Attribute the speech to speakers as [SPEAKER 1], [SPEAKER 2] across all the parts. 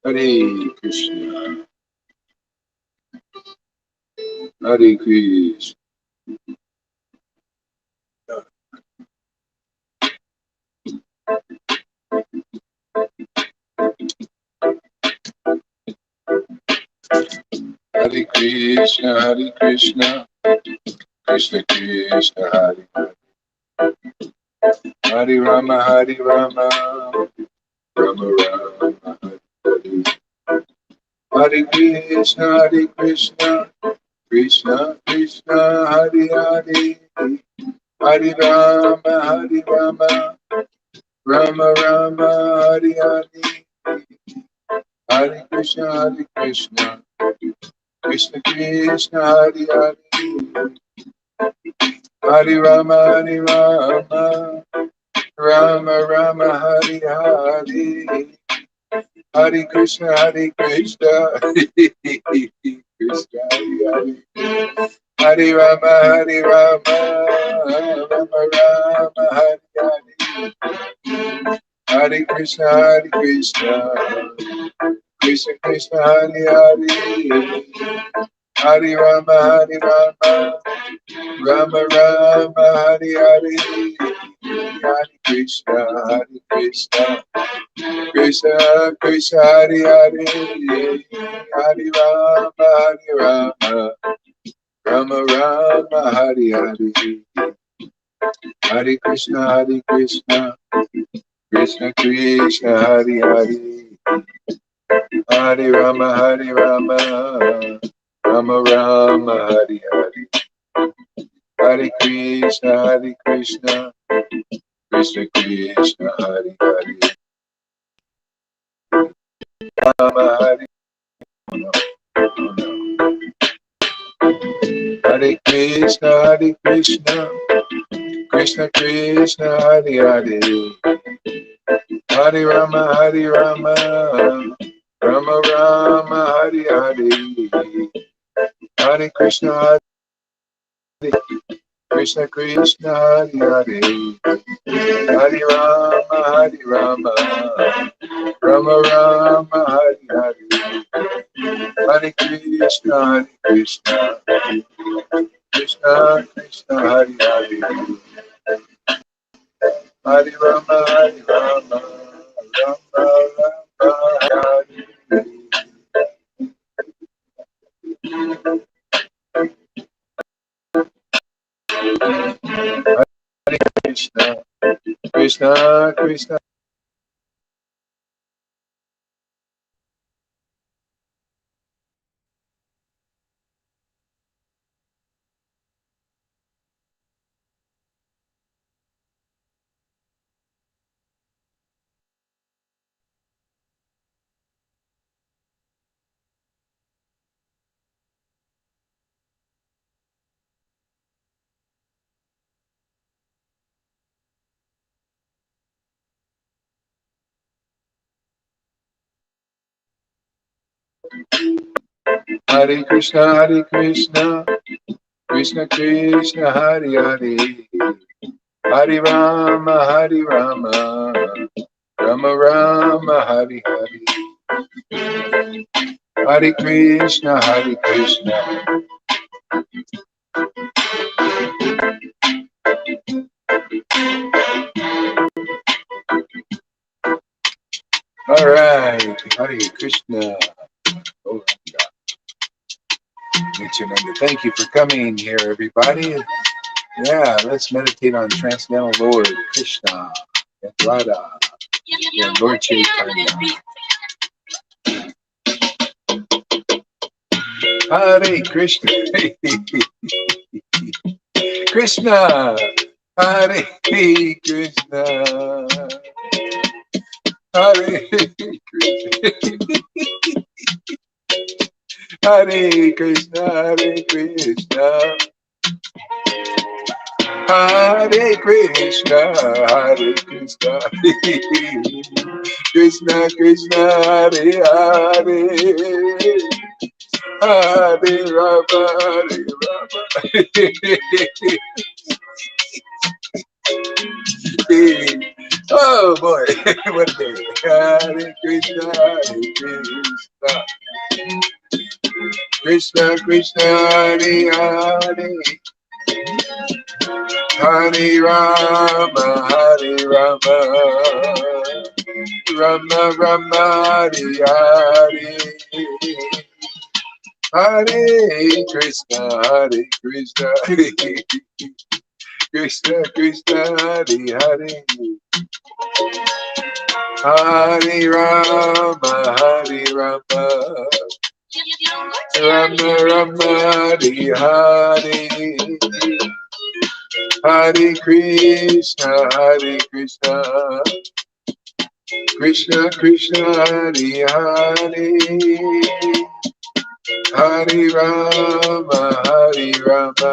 [SPEAKER 1] Hare Krishna, Hare Krishna. Hare Krishna, Hare Krishna, Krishna Krishna, Hare Hare. Hare Rama, Hare Rama, Rama Rama, Hare Hare. Hare Krishna, Hare Krishna, Krishna Krishna, Hare Hare. Hare Rama, Hare Rama, Rama Rama, Hare Hare. Hare Krishna, Krishna Krishna, Hare Hare. Hare Rama, Hare Rama, Rama Rama, Hare Hare. Hare Krishna, Krishna Hare Hare. Hare Rama, Hare Rama, Rama Rama, Hare Hare. Hare Krishna, Krishna Krishna, Hare Hare. Hare Rama, Hare Rama, Rama Rama, Hare Hare. Hare Krishna, Krishna Krishna, Hare Hare. Hare Rama, Hare Rama, Rama Rama, Hare Hare. Hare Krishna, Krishna Krishna, Hare Hare. Hare Rama, Hare Rama, Rama Rama, Hare Hare. Hare Krishna, Krishna Krishna, Hare Hare. Rama, Hare Hare Krishna, Krishna Krishna, Hare Hare. Hare Rama, Hare Rama, Rama Rama, Hare Hare. Hare Krishna, Krishna Krishna, Hare Hare. Hare Rama, Hare Rama, Rama Rama, Hare Hare. Hare Krishna, Krishna Krishna, Hare Hare. Hare Rama, Hare Rama, Rama Rama, Hare Hare. Hare Krishna, Krishna Krishna. Hare Krishna, Krishna Krishna, Hare Hare. Hare Rama, Rama Rama, Hare Hare. Hare Krishna, Krishna. All right, Hare Krishna. Oh, Nityananda, thank you for coming here, everybody. Yeah, let's meditate on Transcendental Lord Krishna and Radha and Lord Chaitanya. Hare Krishna. Krishna. Hare Krishna. Hare Krishna. Hare Krishna. Hare Krishna. Hare Krishna, Hare Krishna, Krishna Krishna, Hare Hare, Hare Rama, Hare Rama, Oh boy, what a day. Hare Krishna, Hare Krishna. Krishna Krishna, Hare Hare. Hare Rama, Hare Rama. Rama Rama, Hare Hare. Hare Krishna, Hare Krishna. Krishna Krishna, Hare Hare. Hare Rama, Hare Rama. Rama Rama, Hare Hare. Hare Krishna, Hare Krishna. Krishna Krishna, Hare Hare. Hare Rama, Hare Rama.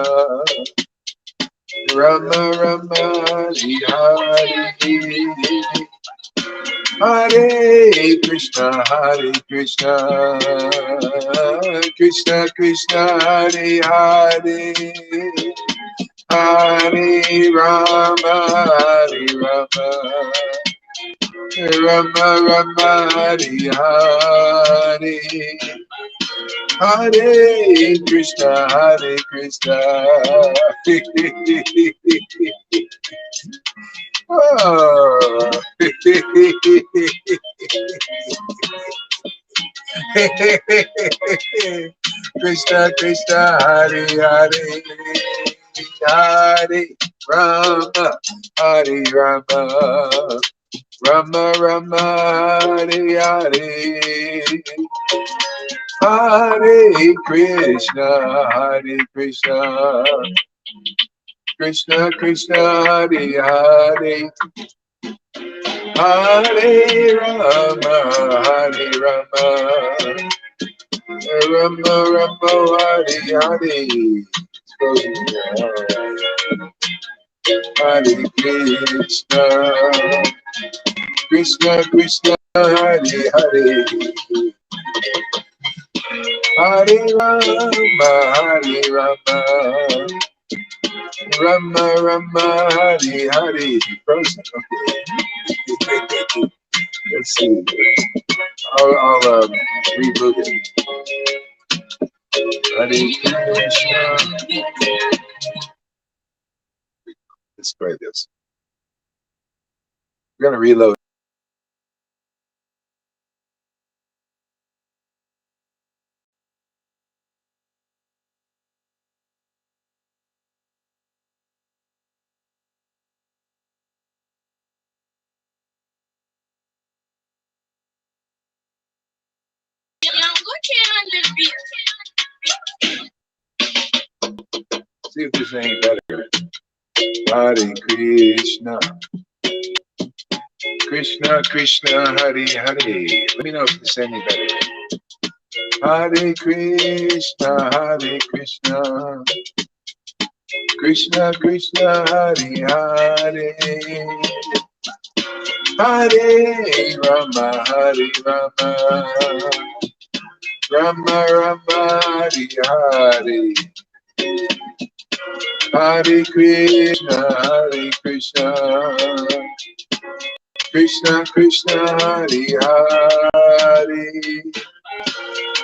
[SPEAKER 1] Rama Rama, Hare Hare. Hare Krishna, Hare Krishna. Krishna Krishna, Hare Hare. Hare Rama, Hare Rama. Rama Rama, Hare Hare. Hare Krishna, Hare Krishna. Oh. Krishna Krishna, Hare Hare. Hare Rama, Hare Rama. Rama Rama, Hare Hare. Hare Krishna, Hare Krishna. Krishna Krishna, Hare Hare. Hare Rama, Hare Rama. Rama Rama, Hare Hare. Hare Krishna. Krishna Krishna, Hare Hare. Hare Rama, Hare Rama. Rama Rama, Hare Hare. Frozen. Okay. Let's see. I'll reboot it. Hare Krishna. Let's try this. We're gonna reload. See if this ain't better. Hare Krishna. Krishna Krishna, Hare Hare. Let me know if this ain't any better. Hare Krishna, Hare Krishna. Krishna Krishna, Hare Hare. Hare Rama, Hare Rama. Rama Rama, Hare Hare. Hare Krishna, Hare Krishna. Krishna Krishna, Hare Hare.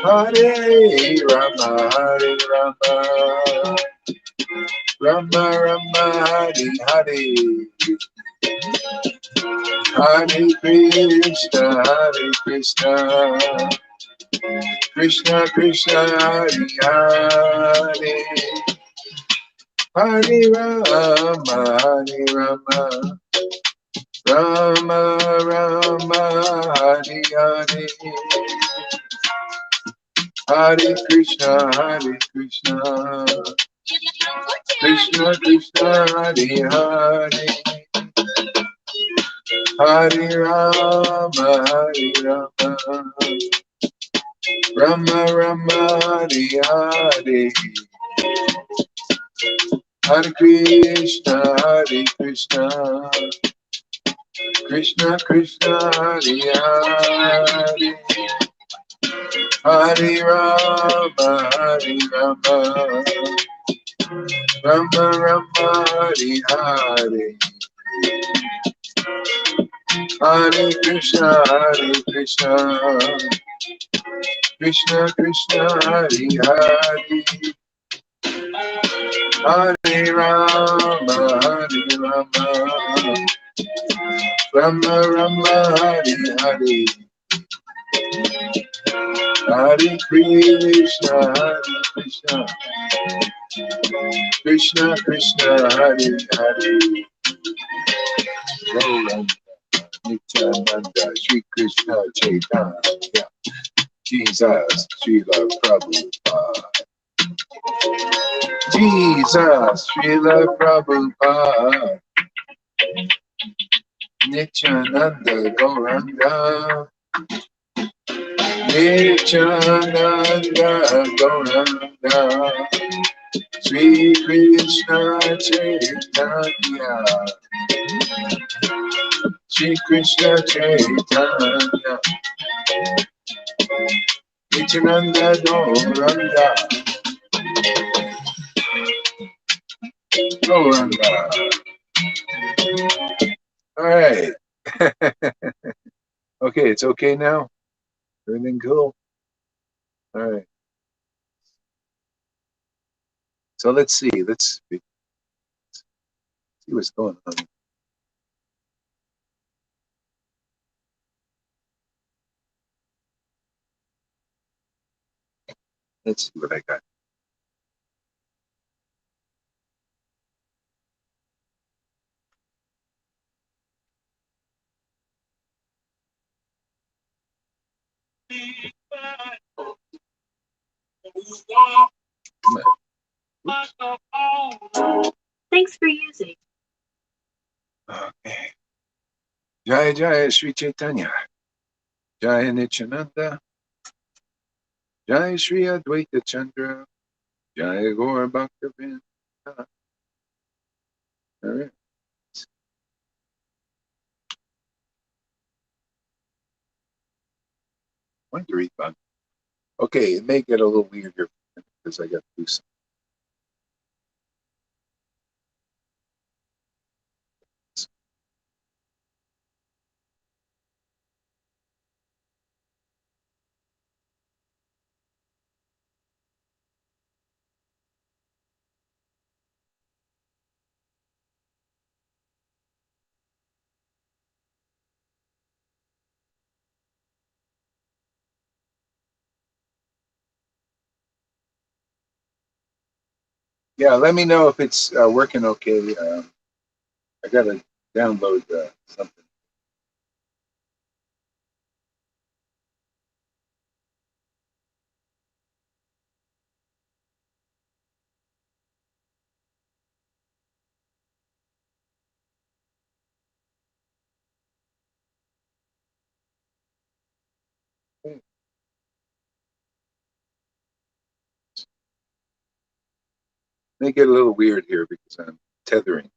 [SPEAKER 1] Hare Rama, Hare Rama. Rama Rama, Hare Hare. Hare Krishna, Hare Krishna. Krishna Krishna, Hare Hare. Hare Rama, Hare Rama. Rama Rama, Hare Hare. Hare Krishna, Hare Krishna. Krishna Krishna, Hare Hare. Hare Rama, Hare Rama. Rama Rama, Hare Hare. Hare Krishna, Hare Krishna. Krishna Krishna, Hare Hare. Hare Rama, Hare Rama. Rama Rama, Hare Hare. Hare Krishna, Krishna Krishna, Hare Hare, Hare Rama, Rama Rama, Hare Hare, Hare Krishna, Krishna Krishna, Hare Hare, Gauranga, Nityananda, Shri Krishna Chaitanya, Jesus, Srila Prabhupada. Jesus, Srila Prabhupada. Nityananda Gauranga. Nityananda Gauranga. Sri Krishna Chaitanya. Sri Krishna Chaitanya. Nityananda Gauranga. Gauranga. All right. Okay, it's okay now? Everything cool? All right. So let's see what's going on. Let's see what I got.
[SPEAKER 2] Thanks for using.
[SPEAKER 1] Okay. Jaya Jaya Sri Chaitanya. Jaya Nityananda. Jaya Sri Advaita Chandra. Jaya Gaur Bhaktavinda. All right. I want to read about. Okay, it may get a little weird here because I got to do something. Yeah, let me know if it's working okay. I got to download something. May get a little weird here because I'm tethering.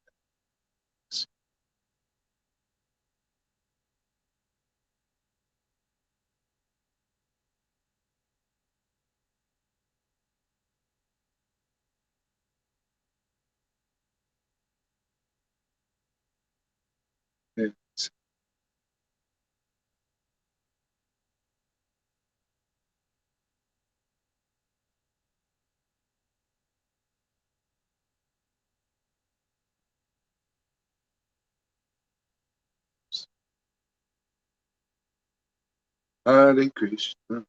[SPEAKER 1] It's, Hare Krishna.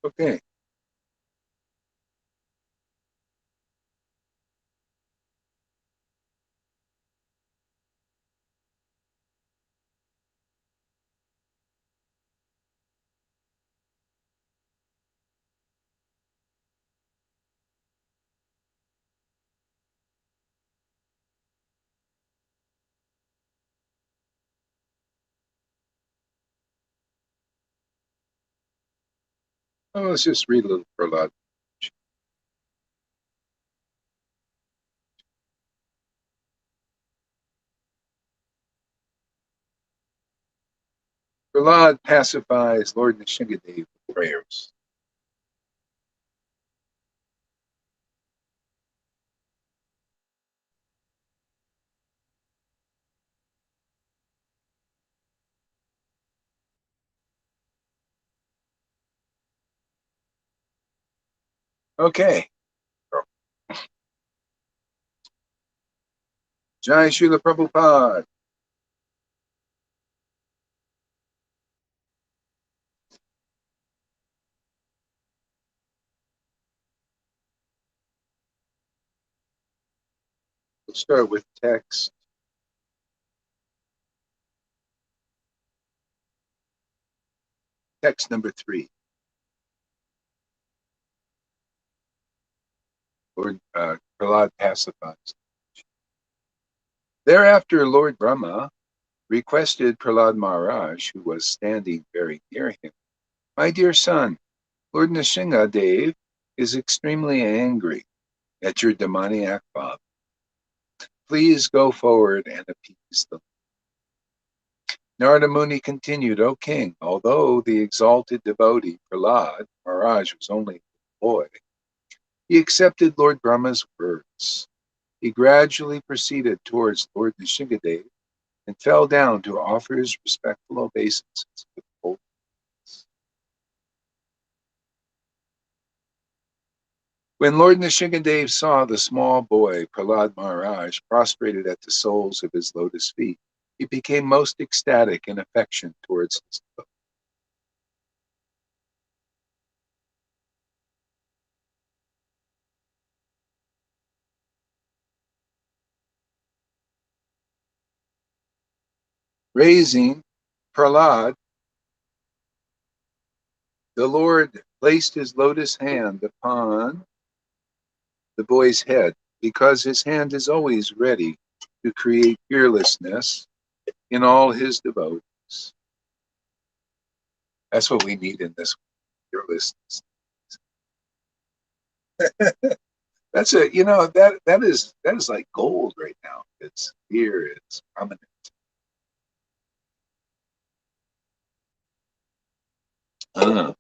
[SPEAKER 1] Okay. Oh, let's just read a little prologue. Prahlad pacifies Lord Nrsimhadev with prayers. Okay. Jai Srila Prabhupada. We'll start with text. Text number 3. Lord Prahlad pacifies. Thereafter, Lord Brahma requested Prahlad Maharaj, who was standing very near him, "My dear son, Lord Nrsimhadev is extremely angry at your demoniac father. Please go forward and appease them." Narada Muni continued, "O king, although the exalted devotee Prahlad Maharaj was only a boy, he accepted Lord Brahma's words. He gradually proceeded towards Lord Nrsimhadev and fell down to offer his respectful obeisances with both hands. When Lord Nrsimhadev saw the small boy Prahlad Maharaj prostrated at the soles of his lotus feet, he became most ecstatic in affection towards his devotee. Raising Prahlad, the Lord placed his lotus hand upon the boy's head, because his hand is always ready to create fearlessness in all his devotees. That's what we need in this fearlessness. That's it. You know, that is like gold right now. It's here. It's prominent. Uh,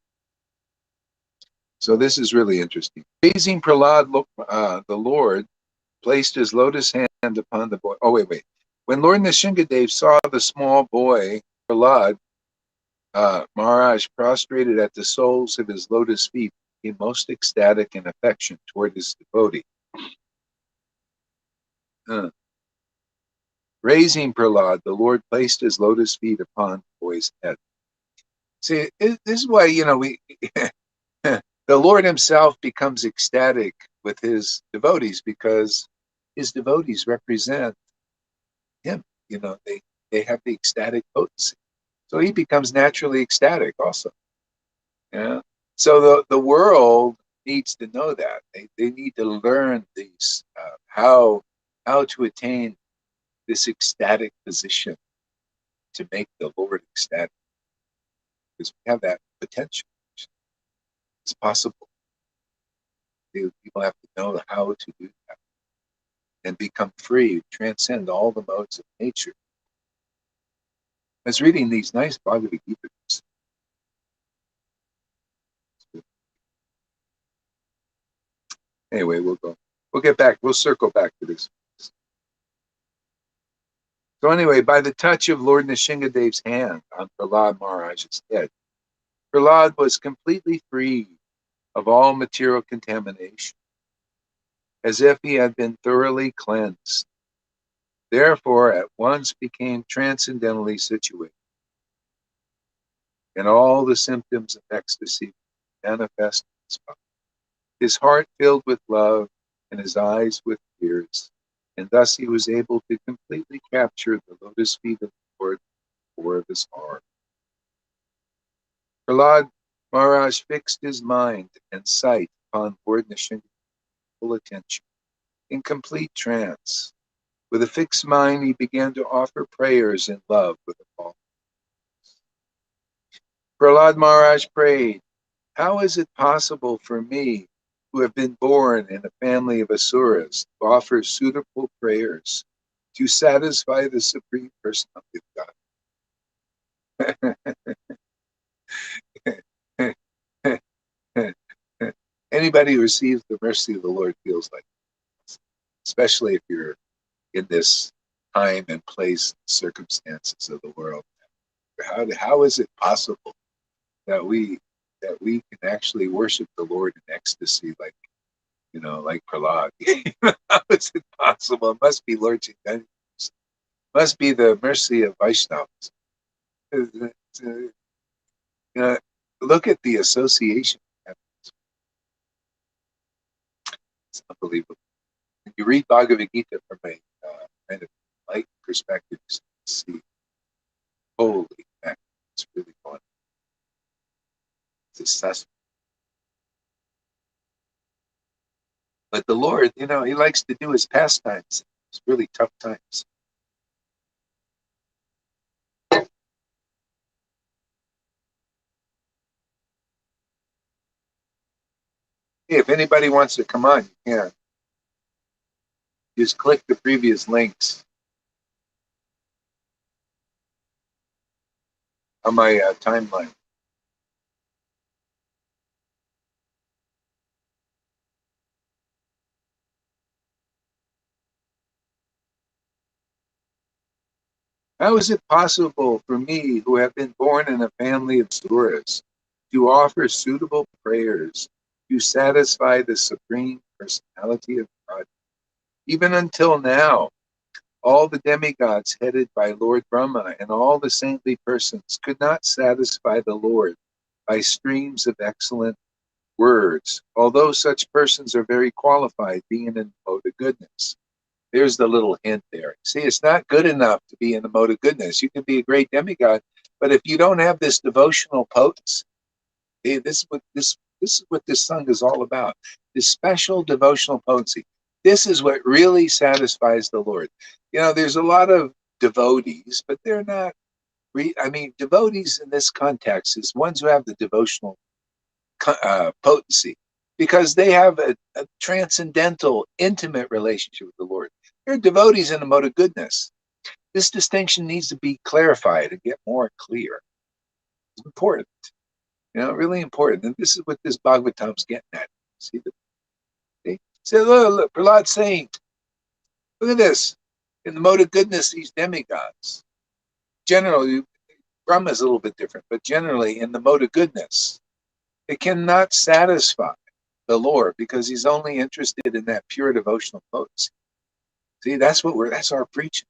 [SPEAKER 1] so this is really interesting. Raising Prahlad, the Lord placed his lotus hand upon the boy. Oh, wait. When Lord Nrsimhadev saw the small boy Prahlad Maharaj prostrated at the soles of his lotus feet, he most ecstatic in affection toward his devotee. Raising Prahlad, the Lord placed his lotus feet upon the boy's head. See, this is why, we the Lord himself becomes ecstatic with his devotees, because his devotees represent him. They have the ecstatic potency. So he becomes naturally ecstatic also. Yeah. So the world needs to know that. They need to learn these how to attain this ecstatic position to make the Lord ecstatic, because we have that potential. It's possible. People have to know how to do that and become free, transcend all the modes of nature. I was reading these nice Bhagavad Gita. Anyway, we'll get back. We'll circle back to this. So anyway, by the touch of Lord Nrsimhadev's hand on Prahlad Maharaj's head, Prahlad was completely free of all material contamination, as if he had been thoroughly cleansed. Therefore, at once became transcendently situated, and all the symptoms of ecstasy manifest in his body. His heart filled with love, and his eyes with tears, and thus he was able to completely capture the lotus feet of the Lord before his heart. Prahlad Maharaj fixed his mind and sight upon Lord Nrsimha's full attention, in complete trance. With a fixed mind, he began to offer prayers in love with the following. Prahlad Maharaj prayed, "How is it possible for me, who have been born in a family of asuras, to offer suitable prayers to satisfy the Supreme Personality of God?" Anybody who receives the mercy of the Lord feels like this, especially if you're in this time and place circumstances of the world. How is it possible that we can actually worship the Lord in ecstasy like like Prahlad? How is it possible? It must be Lord Chaitanya. Must be the mercy of Vaishnavas. Look at the association. It's unbelievable. When you read Bhagavad Gita from a kind of light perspective, you see, holy heck, it's really going. It's successful. But the Lord, He likes to do His pastimes. It's really tough times. Hey, if anybody wants to come on, you can. Just click the previous links on my timeline. How is it possible for me, who have been born in a family of Suras, to offer suitable prayers to satisfy the Supreme Personality of God? Even until now, all the demigods headed by Lord Brahma and all the saintly persons could not satisfy the Lord by streams of excellent words, although such persons are very qualified, being in the mode of goodness. There's the little hint there. See, it's not good enough to be in the mode of goodness. You can be a great demigod, but if you don't have this devotional potency, this is what this song is all about. This special devotional potency. This is what really satisfies the Lord. There's a lot of devotees, but they're not. Devotees in this context is ones who have the devotional potency, because they have a transcendental, intimate relationship with the Lord. They're devotees in the mode of goodness. This distinction needs to be clarified and get more clear. It's important, really important. And this is what this Bhagavatam's getting at. See, look, Prahlad's saying, look at this. In the mode of goodness, these demigods, generally, Brahma is a little bit different, but generally in the mode of goodness, it cannot satisfy the Lord because He's only interested in that pure devotional potency. See, that's our preaching.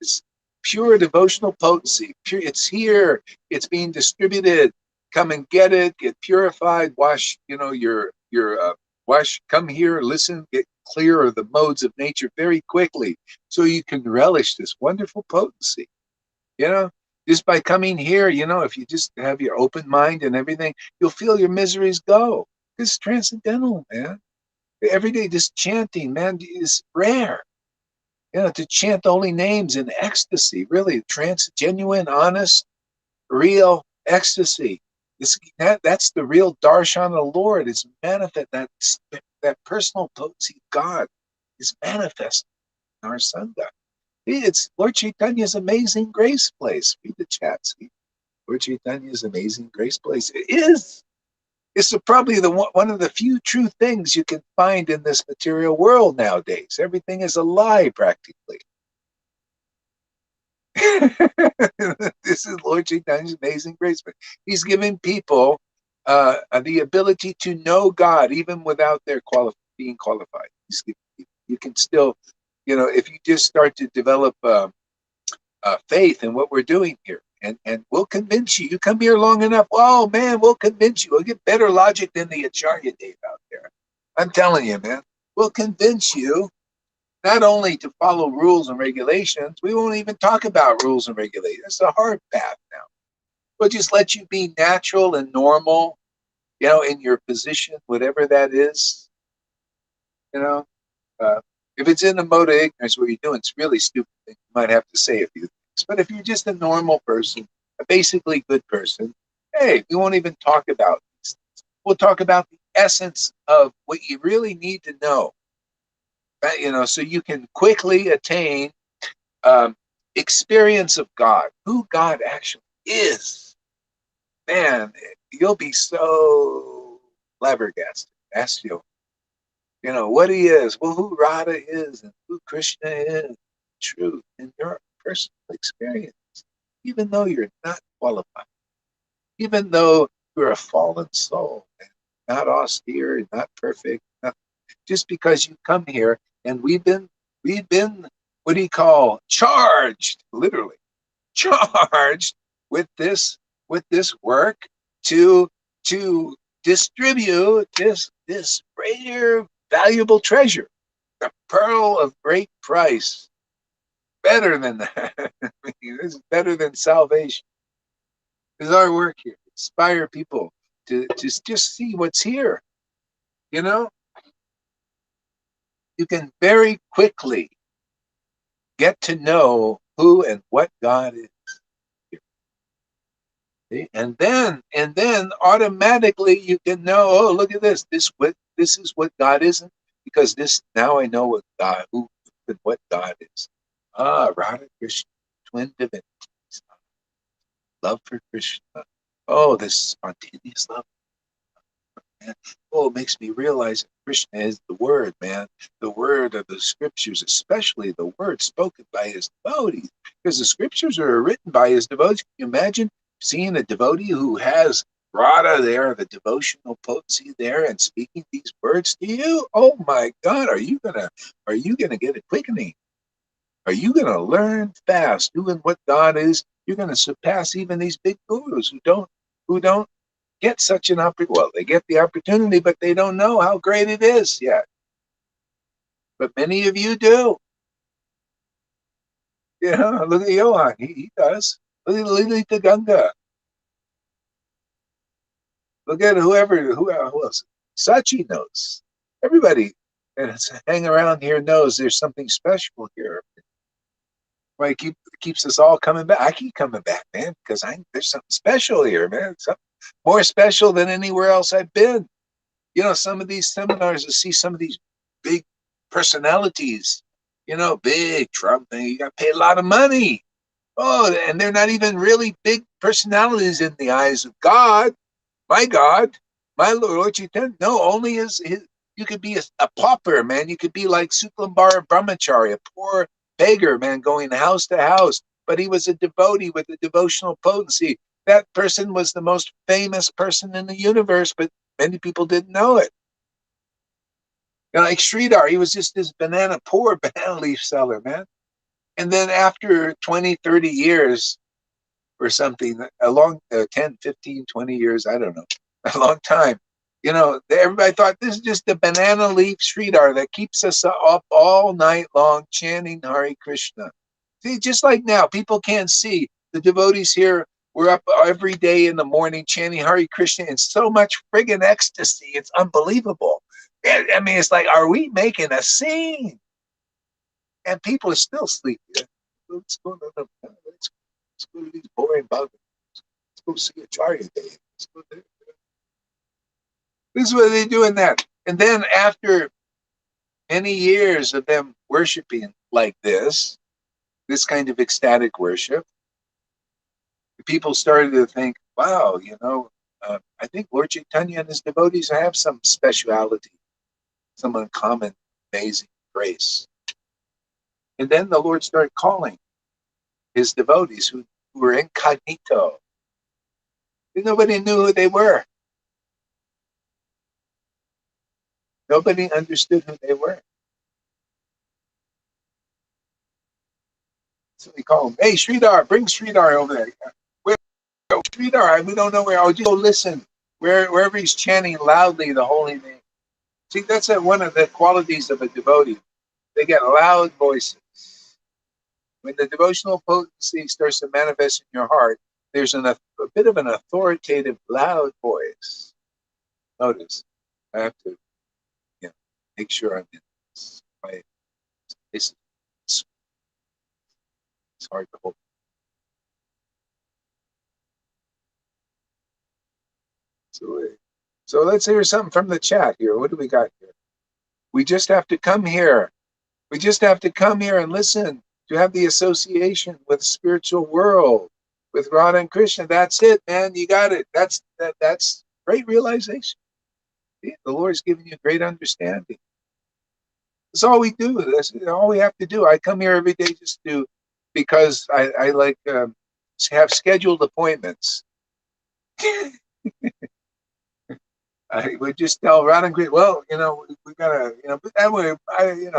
[SPEAKER 1] It's pure devotional potency. It's here. It's being distributed. Come and get it. Get purified. Wash. Wash. Come here. Listen. Get clear of the modes of nature very quickly, so you can relish this wonderful potency. Just by coming here, if you just have your open mind and everything, you'll feel your miseries go. It's transcendental, man. Every day, just chanting, man, is rare. To chant holy names in ecstasy, really, genuine, honest, real ecstasy. That's the real darshan of the Lord. It's manifest, that personal potency of God is manifest in our Sangha. It's Lord Chaitanya's amazing grace place. Read the chat. See? Lord Chaitanya's amazing grace place. It is. It's probably one of the few true things you can find in this material world nowadays. Everything is a lie, practically. This is Lord Chaitanya's amazing grace. He's giving people the ability to know God even without their being qualified. You can still, if you just start to develop faith in what we're doing here, and we'll convince you. You come here long enough, oh man, we'll convince you. We'll get better logic than the Acharya Dave out there. I'm telling you, man, we'll convince you not only to follow rules and regulations, we won't even talk about rules and regulations. It's a hard path now. We'll just let you be natural and normal, in your position, whatever that is. If it's in the mode of ignorance, what you're doing, it's really stupid. You might have to say a few things. But if you're just a normal person, a basically good person, hey, we won't even talk about these things. We'll talk about the essence of what you really need to know. So you can quickly attain experience of God, who God actually is. Man, you'll be so flabbergasted. ask what he is, well, who Radha is, and who Krishna is, truth in your personal experience, even though you're not qualified, even though you're a fallen soul, and not austere, and not perfect, nothing. Just because you come here, and we've been, what do you call, charged, literally charged with this work to to distribute this rare valuable treasure, the pearl of great price. Better than that. This is better than salvation. This is our work here. Inspire people to just see what's here. You know, you can very quickly get to know who and what God is. And then automatically you can know, oh, look at this. This is what God isn't, because this now I know what God who and what God is. Radha Krishna, twin divinities, love for Krishna. Oh, this spontaneous love, man. Oh, it makes me realize that Krishna is the word, man. The word of the scriptures, especially the word spoken by his devotees. Because the scriptures are written by his devotees. Can you imagine seeing a devotee who has Radha there, the devotional potency there, and speaking these words to you? Oh my God, are you gonna get a quickening? Are you gonna learn fast doing what God is? You're gonna surpass even these big gurus who don't get such an opportunity. Well, they get the opportunity, but they don't know how great it is yet. But many of you do. Look at Johan. He does. Look at Lilita Ganga. Look at who else. Sachi knows. Everybody that's hang around here knows there's something special here. Why keeps us all coming back. I keep coming back, man, because there's something special here, man. Something more special than anywhere else I've been. Some of these seminars, to see some of these big personalities, big Trump thing, you got to pay a lot of money. Oh, and they're not even really big personalities in the eyes of God, my Lord Chaitanya. No, only his you could be a pauper, man. You could be like Suklambara Brahmachari, a poor beggar, man, going house to house. But he was a devotee with a devotional potency. That person was the most famous person in the universe, but many people didn't know it. Like Sridhar, he was just this poor banana leaf seller, man. And then after 20, 30 years or something, a long 10, 15, 20 years, I don't know, a long time, everybody thought this is just the banana leaf Sridhar that keeps us up all night long chanting Hare Krishna. See, just like now, people can't see. The devotees here, we're up every day in the morning chanting Hare Krishna in so much friggin' ecstasy. It's unbelievable. I mean, it's like, are we making a scene? And people are still sleeping. Let's go to these boring buggers. Let's go see a Charya Day. Let's go there. This is what they do in that. And then after many years of them worshiping like this kind of ecstatic worship, people started to think, wow, I think Lord Chaitanya and his devotees have some speciality, some uncommon, amazing grace. And then the Lord started calling his devotees who were incognito. Nobody knew who they were. Nobody understood who they were. So we call him, hey, Sridhar, bring Sridhar over there. Where, Sridhar, we don't know where. I'll just go listen. Wherever he's chanting loudly the holy name. See, that's one of the qualities of a devotee. They get loud voices. When the devotional potency starts to manifest in your heart, there's a bit of an authoritative, loud voice. Notice, I have to make sure I'm in this quiet space. It's hard to hold. So let's hear something from the chat here. What do we got here? We just have to come here. We just have to come here and listen to have the association with the spiritual world, with Radha and Krishna. That's it, man. You got it. That's great realization. See, the Lord's giving you great understanding. That's all we do. That's all we have to do. I come here every day just to, because I like have scheduled appointments. I would just tell Ron and Green, well, we gotta, but that way,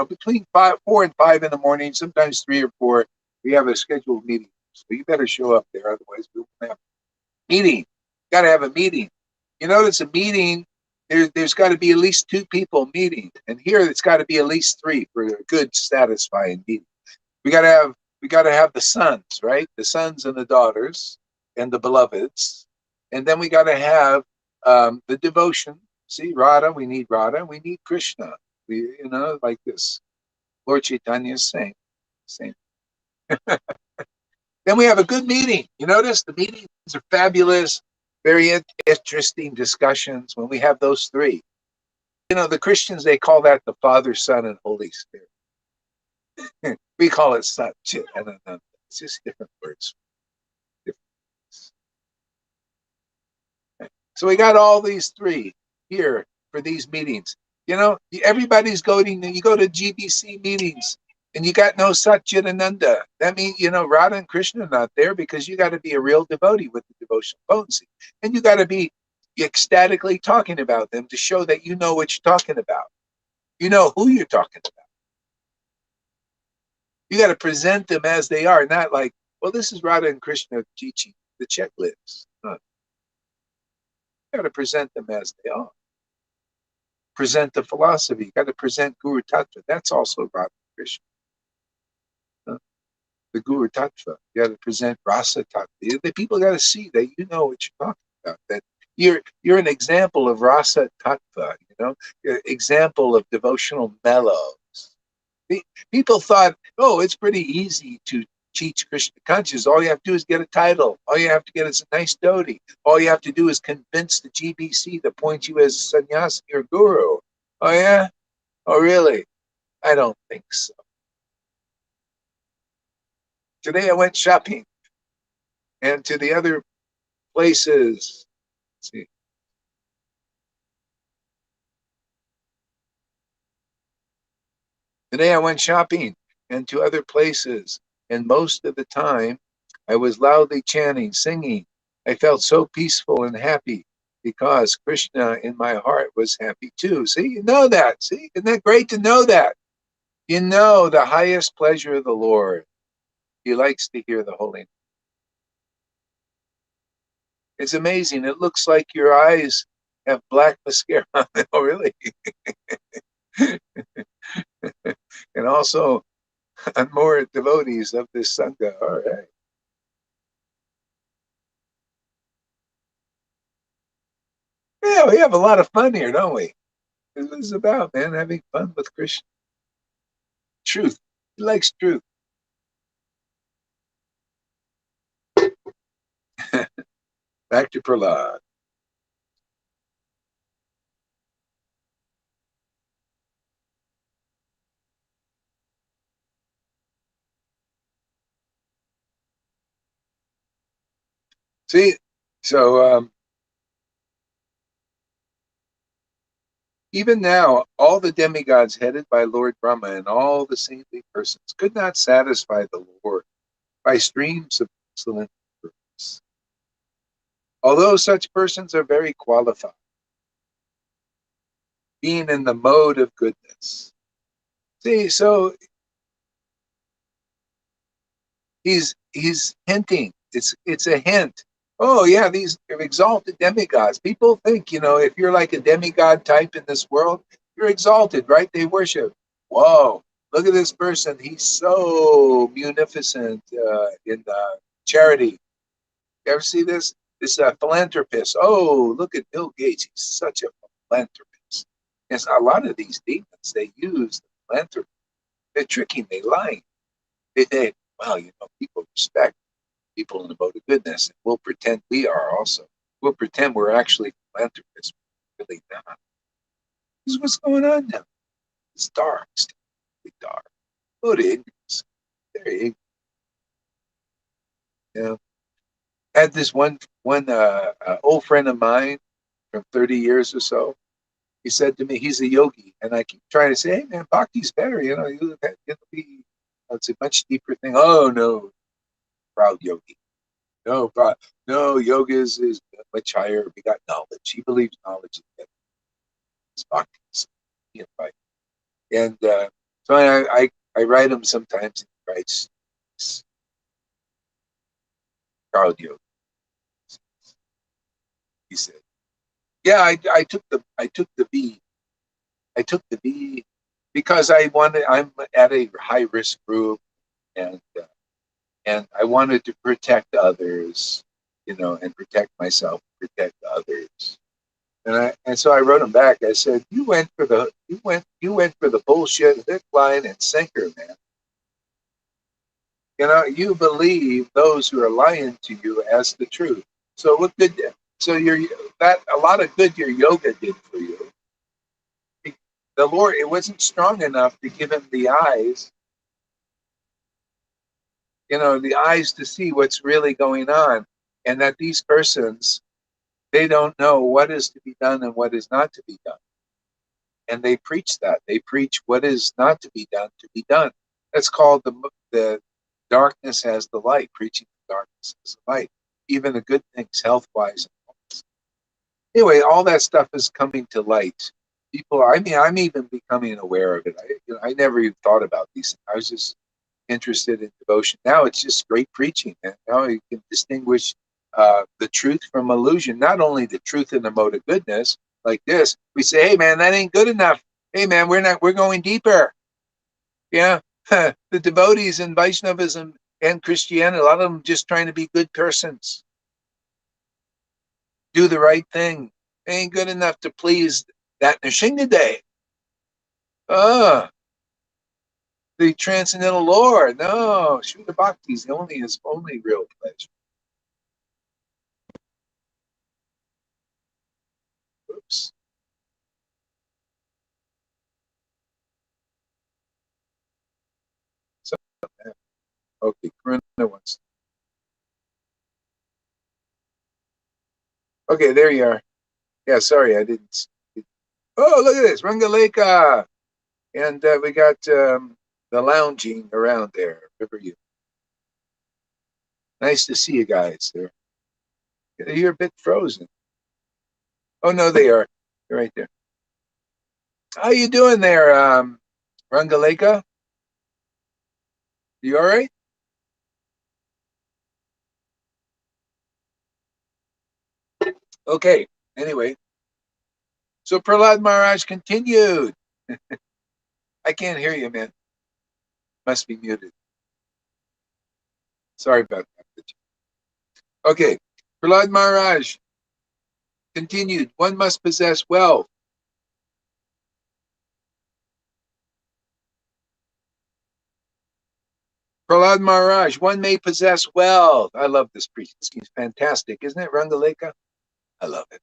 [SPEAKER 1] between 4 and 5 in the morning, sometimes 3 or 4, we have a scheduled meeting. So you better show up there, otherwise we won't have a meeting. Got to have a meeting. You notice a meeting. There's got to be at least 2 people meeting, and here it's got to be at least 3 for a good, satisfying meeting. We got to have the sons, right? The sons and the daughters and the beloveds, and then we got to have the devotion. See, Radha, we need Radha, we need Krishna. Like this. Lord Chaitanya is saying, same. Then we have a good meeting. You notice the meetings are fabulous, very interesting discussions when we have those 3. The Christians, they call that the Father, Son, and Holy Spirit. We call it Sat Chit Ananda. It's just different words. So we got all these 3 here for these meetings. Everybody's going. You go to GBC meetings, and you got no Satchitananda. That means Radha and Krishna are not there, because you got to be a real devotee with the devotional potency, and you got to be ecstatically talking about them to show that you know what you're talking about. You know who you're talking about. You got to present them as they are, not like, well, this is Radha and Krishna teaching the checklist. No. You got to present them as they are. Present the philosophy. You got to present Guru Tattva. That's also Radha and Krishna. The Guru Tattva. You got to present Rasa Tattva. The people got to see that you know what you're talking about. That you're an example of Rasa Tattva. Example of devotional mellows. People thought, oh, it's pretty easy to teach Krishna consciousness. All you have to do is get a title. All you have to get is a nice dhoti. All you have to do is convince the GBC to appoint you as sannyasi or guru. Oh, yeah? Oh, really? I don't think so. Today I went shopping, and to the other places. Let's see. Today I went shopping and to other places, and most of the time I was loudly chanting, singing. I felt so peaceful and happy because Krishna in my heart was happy too. See, you know that. See, isn't that great to know that? You know the highest pleasure of the Lord. He likes to hear the holy name. It's amazing. It looks like your eyes have black mascara on them. Oh, really? And also, more devotees of this Sangha. All right. Yeah, we have a lot of fun here, don't we? This is what it's about, man, having fun with Krishna. Truth. He likes truth. Back to Prahlad. See, so even now, all the demigods headed by Lord Brahma and all the saintly persons could not satisfy the Lord by streams of excellent works. Although such persons are very qualified, being in the mode of goodness. See, so he's hinting. It's a hint. Oh yeah, these exalted demigods. People think, if you're like a demigod type in this world, you're exalted, right? They worship. Whoa, look at this person. He's so munificent in charity. You ever see this? This philanthropist. Oh, look at Bill Gates. He's such a philanthropist. Yes, a lot of these demons, they use the philanthropy. They're tricking, they lying. They well, people respect people in the mode of goodness. And we'll pretend we are also. We'll pretend we're actually philanthropists. Really not. This is what's going on now. It's dark. It's really dark. Go to ignorance. Very ignorant. You know, I had this one old friend of mine from 30 years or so. he said to me, he's a yogi. And I keep trying to say, hey, man, bhakti's better. It'll be, it's a much deeper thing. Oh, no, proud yogi. No, no, yoga is much higher. We got knowledge. He believes knowledge is better. It's bhakti. Right? And so I write him sometimes. He writes, proud yogi. He said, yeah, I took the B. I took the B because I'm at a high risk group, and I wanted to protect others, and protect myself, protect others. And so I wrote him back. I said, you went for the bullshit hook, line, and sinker, man. You believe those who are lying to you as the truth. So what good? So that a lot of good your yoga did for you. The Lord, it wasn't strong enough to give him the eyes to see what's really going on, and that these persons, they don't know what is to be done and what is not to be done. And they preach that. They preach what is not to be done to be done. That's called the darkness as the light, preaching the darkness as the light. Even the good things, health-wise. Anyway, all that stuff is coming to light. People, I mean, I'm even becoming aware of it. I never even thought about these things. I was just interested in devotion. Now it's just great preaching, and now you can distinguish the truth from illusion. Not only the truth in the mode of goodness, like this, we say, "Hey, man, that ain't good enough. Hey, man, we're going deeper." Yeah, the devotees in Vaishnavism and Christianity, a lot of them just trying to be good persons, do the right thing. It ain't good enough to please that Nishinga Day. The transcendental Lord. No, Shuddha Bhakti is his only real pleasure. Oops. So, okay, Karuna wants. Okay, there you are. Yeah, sorry, I didn't. Oh, look at this, Rangaleka, and we got the lounging around there. River you. Nice to see you guys there. You're a bit frozen. Oh no, they are. They're right there. How you doing there, Rangaleka? You all right? Okay. Anyway, so Prahlad Maharaj continued. I can't hear you, man. Must be muted. Sorry about that. Okay. Prahlad Maharaj continued. One must possess wealth. Prahlad Maharaj, one may possess wealth. I love this preach. This is fantastic, isn't it, Rangaleka? I love it.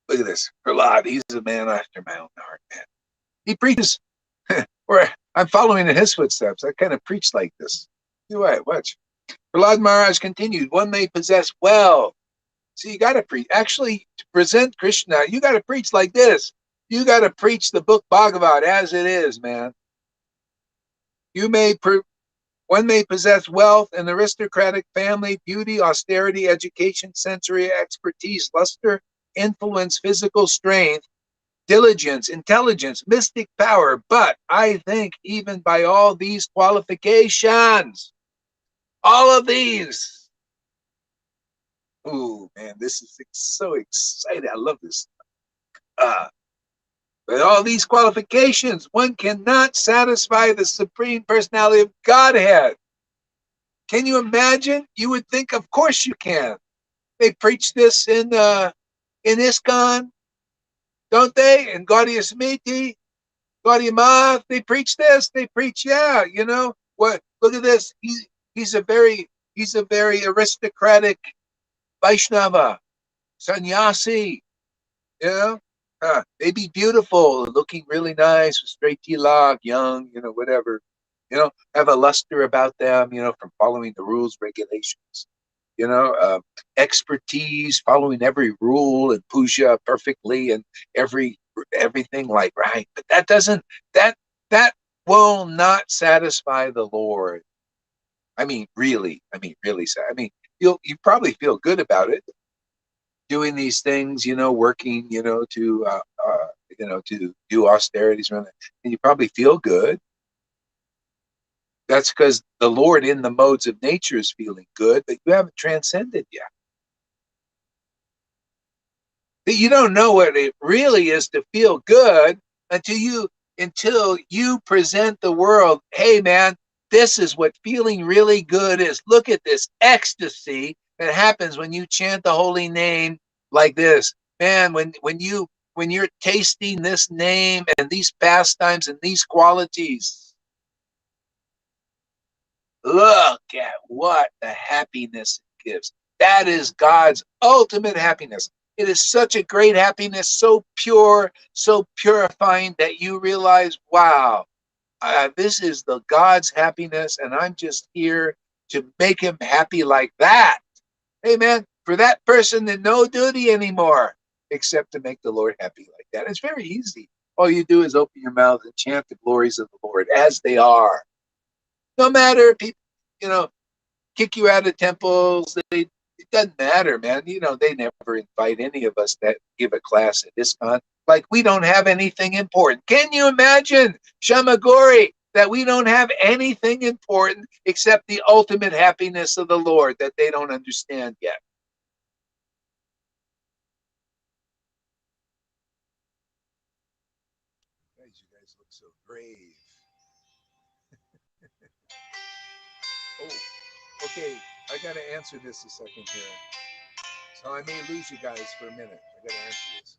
[SPEAKER 1] Look at this. Prahlad, he's a man after my own heart, man. He preaches, or I'm following in his footsteps. I kind of preach like this. Do what? Watch. Prahlad Maharaj continued, one may possess wealth. See, you got to preach. Actually, to present Krishna, you got to preach like this. You got to preach the book Bhagavad as it is, man. One may possess wealth, an aristocratic family, beauty, austerity, education, sensory expertise, luster, influence, physical strength, diligence, intelligence, mystic power. But I think even by all these qualifications, all of these, oh man, this is so exciting. I love this. With all these qualifications, one cannot satisfy the Supreme Personality of Godhead. Can you imagine? You would think, of course you can. They preach this in ISKCON, don't they? In Gaudiya Smriti, Gaudiya Math, they preach this. They preach, yeah, what? Look at this. He's a very aristocratic Vaishnava, sannyasi. You know, they be beautiful, looking really nice, with straight tilak, young, whatever. Have a luster about them, from following the rules, regulations. You know, expertise, following every rule and puja perfectly, and every everything like right. But that doesn't that that will not satisfy the Lord. Really. You probably feel good about it, doing these things, working, to do austerities around that, and you probably feel good. That's because the Lord in the modes of nature is feeling good, but you haven't transcended yet. You don't know what it really is to feel good until you present the world, hey man, this is what feeling really good is. Look at this ecstasy that happens when you chant the holy name like this. Man, when you're tasting this name and these pastimes and these qualities, look at what the happiness it gives. That is God's ultimate happiness. It is such a great happiness, so pure, so purifying that you realize, wow, this is the God's happiness, and I'm just here to make him happy like that. Amen. For that person, then no duty anymore except to make the Lord happy like that. It's very easy. All you do is open your mouth and chant the glories of the Lord as they are. No matter if people, you know, kick you out of temples. It doesn't matter, man. They never invite any of us that give a class at ISKCON. Like we don't have anything important. Can you imagine, Shamagori, that we don't have anything important except the ultimate happiness of the Lord that they don't understand yet? Guys, you guys look so grave. Oh, okay. I got to answer this a second here. So I may lose you guys for a minute. I got to answer this.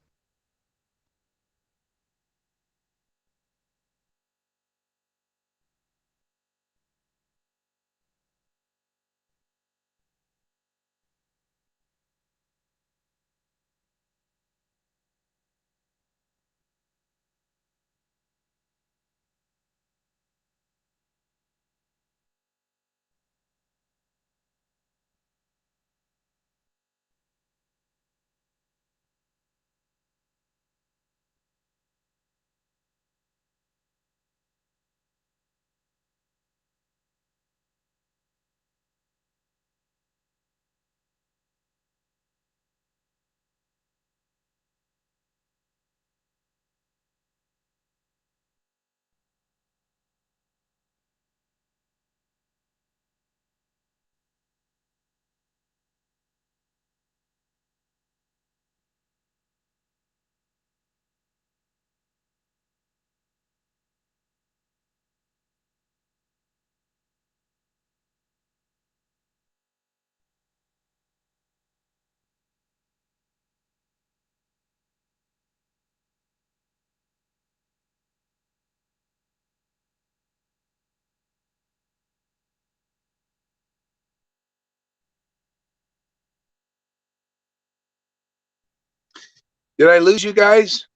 [SPEAKER 1] Did I lose you guys?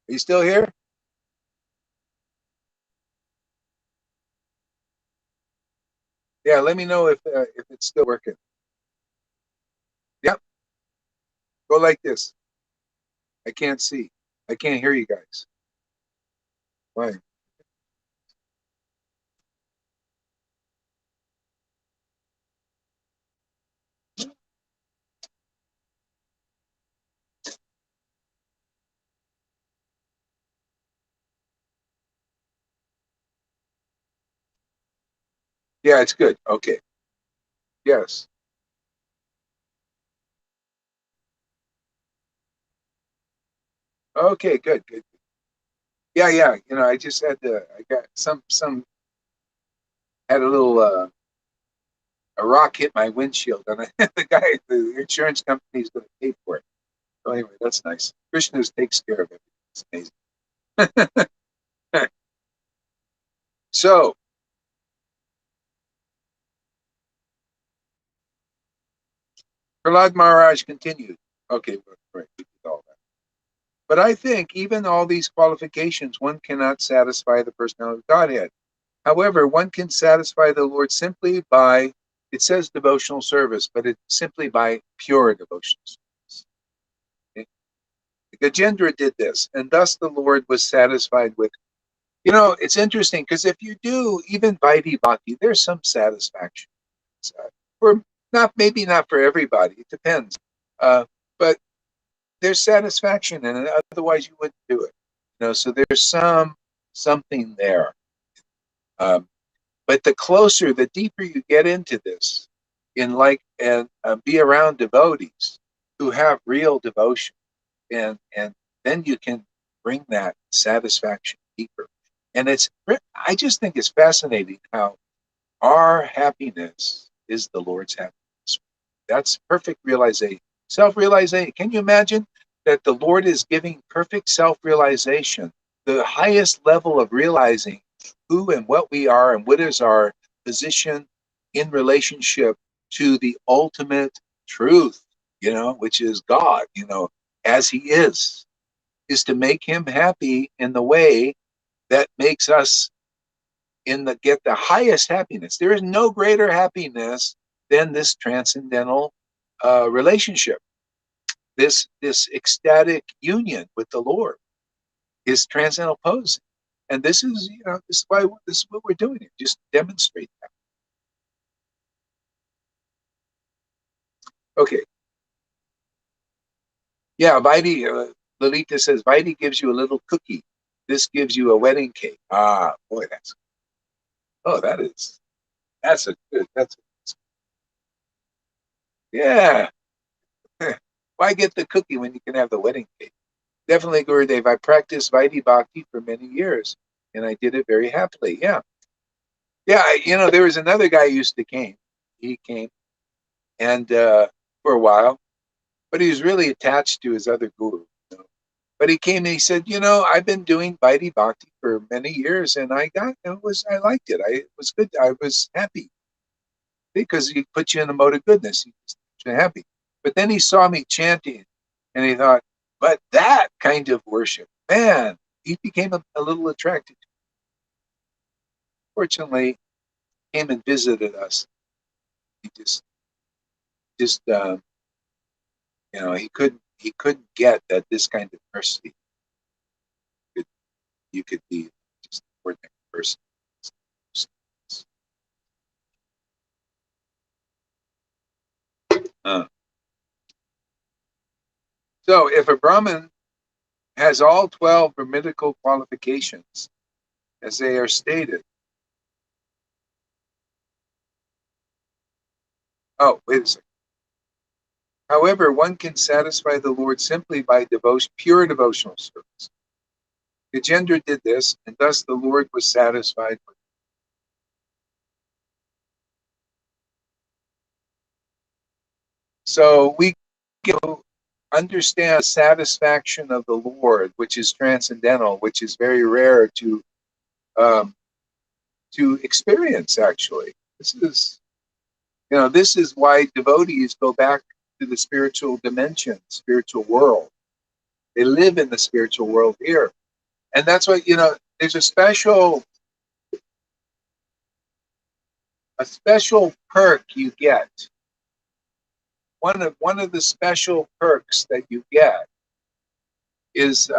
[SPEAKER 1] Are you still here? Yeah, let me know if it's still working. Yep, go like this. I can't see. I can't hear you guys. Why? Yeah, it's good. Okay. Yes. Okay, good. Yeah. I just I got some had a little a rock hit my windshield, and the insurance company is going to pay for it. So anyway, that's nice. Krishna takes care of it. It's amazing. So Prahlad Maharaj continued. Okay, right, we did all that. But I think even all these qualifications, one cannot satisfy the personality of Godhead. However, one can satisfy the Lord simply by, it says devotional service, but it's simply by pure devotional service. Okay? Gajendra did this, and thus the Lord was satisfied with. You know, it's interesting because if you do even Vaidhi Bhakti, there's some satisfaction. For not maybe not for everybody, it depends. But there's satisfaction in it. Otherwise, you wouldn't do it. You know, so there's something there. Um, but the closer, the deeper you get into this, in like and be around devotees who have real devotion, and then you can bring that satisfaction deeper. And I just think it's fascinating how our happiness is the Lord's happiness. That's perfect realization. Self realization. Can you imagine that the Lord is giving perfect self realization, the highest level of realizing who and what we are and what is our position in relationship to the ultimate truth, which is God, as He is to make Him happy in the way that makes us get the highest happiness. There is no greater happiness than this transcendental relationship, this ecstatic union with the Lord, His transcendental pose. And this is, this is what we're doing here. Just demonstrate that. Okay. Yeah, Vaidhi, Lalita says, Vaidhi gives you a little cookie. This gives you a wedding cake. Ah, boy, that's a good, yeah. Why get the cookie when you can have the wedding cake? Definitely, Gurudev. I practiced Vaidhi Bhakti for many years, and I did it very happily. Yeah. Yeah, there was another guy who used to came. He came, and for a while, but he was really attached to his other guru. But he came and he said, I've been doing Vaidhi Bhakti for many years, and I liked it. It was good. I was happy because he put you in the mode of goodness. He was happy. But then he saw me chanting, and he thought, but that kind of worship, man, he became a little attracted. Fortunately, he came and visited us. He just he couldn't get that this kind of mercy could you could be just an ordinary person. Uh, so if a Brahmin has all 12 Brahminical qualifications, as they are stated. Oh, wait a second. However, one can satisfy the Lord simply by pure devotional service. Gajendra did this, and thus the Lord was satisfied with him. So we can understand the satisfaction of the Lord, which is transcendental, which is very rare um, to experience. Actually, this is why devotees go back to the spiritual dimension, spiritual world. They live in the spiritual world here, and that's why there's a special perk you get. One of the special perks that you get is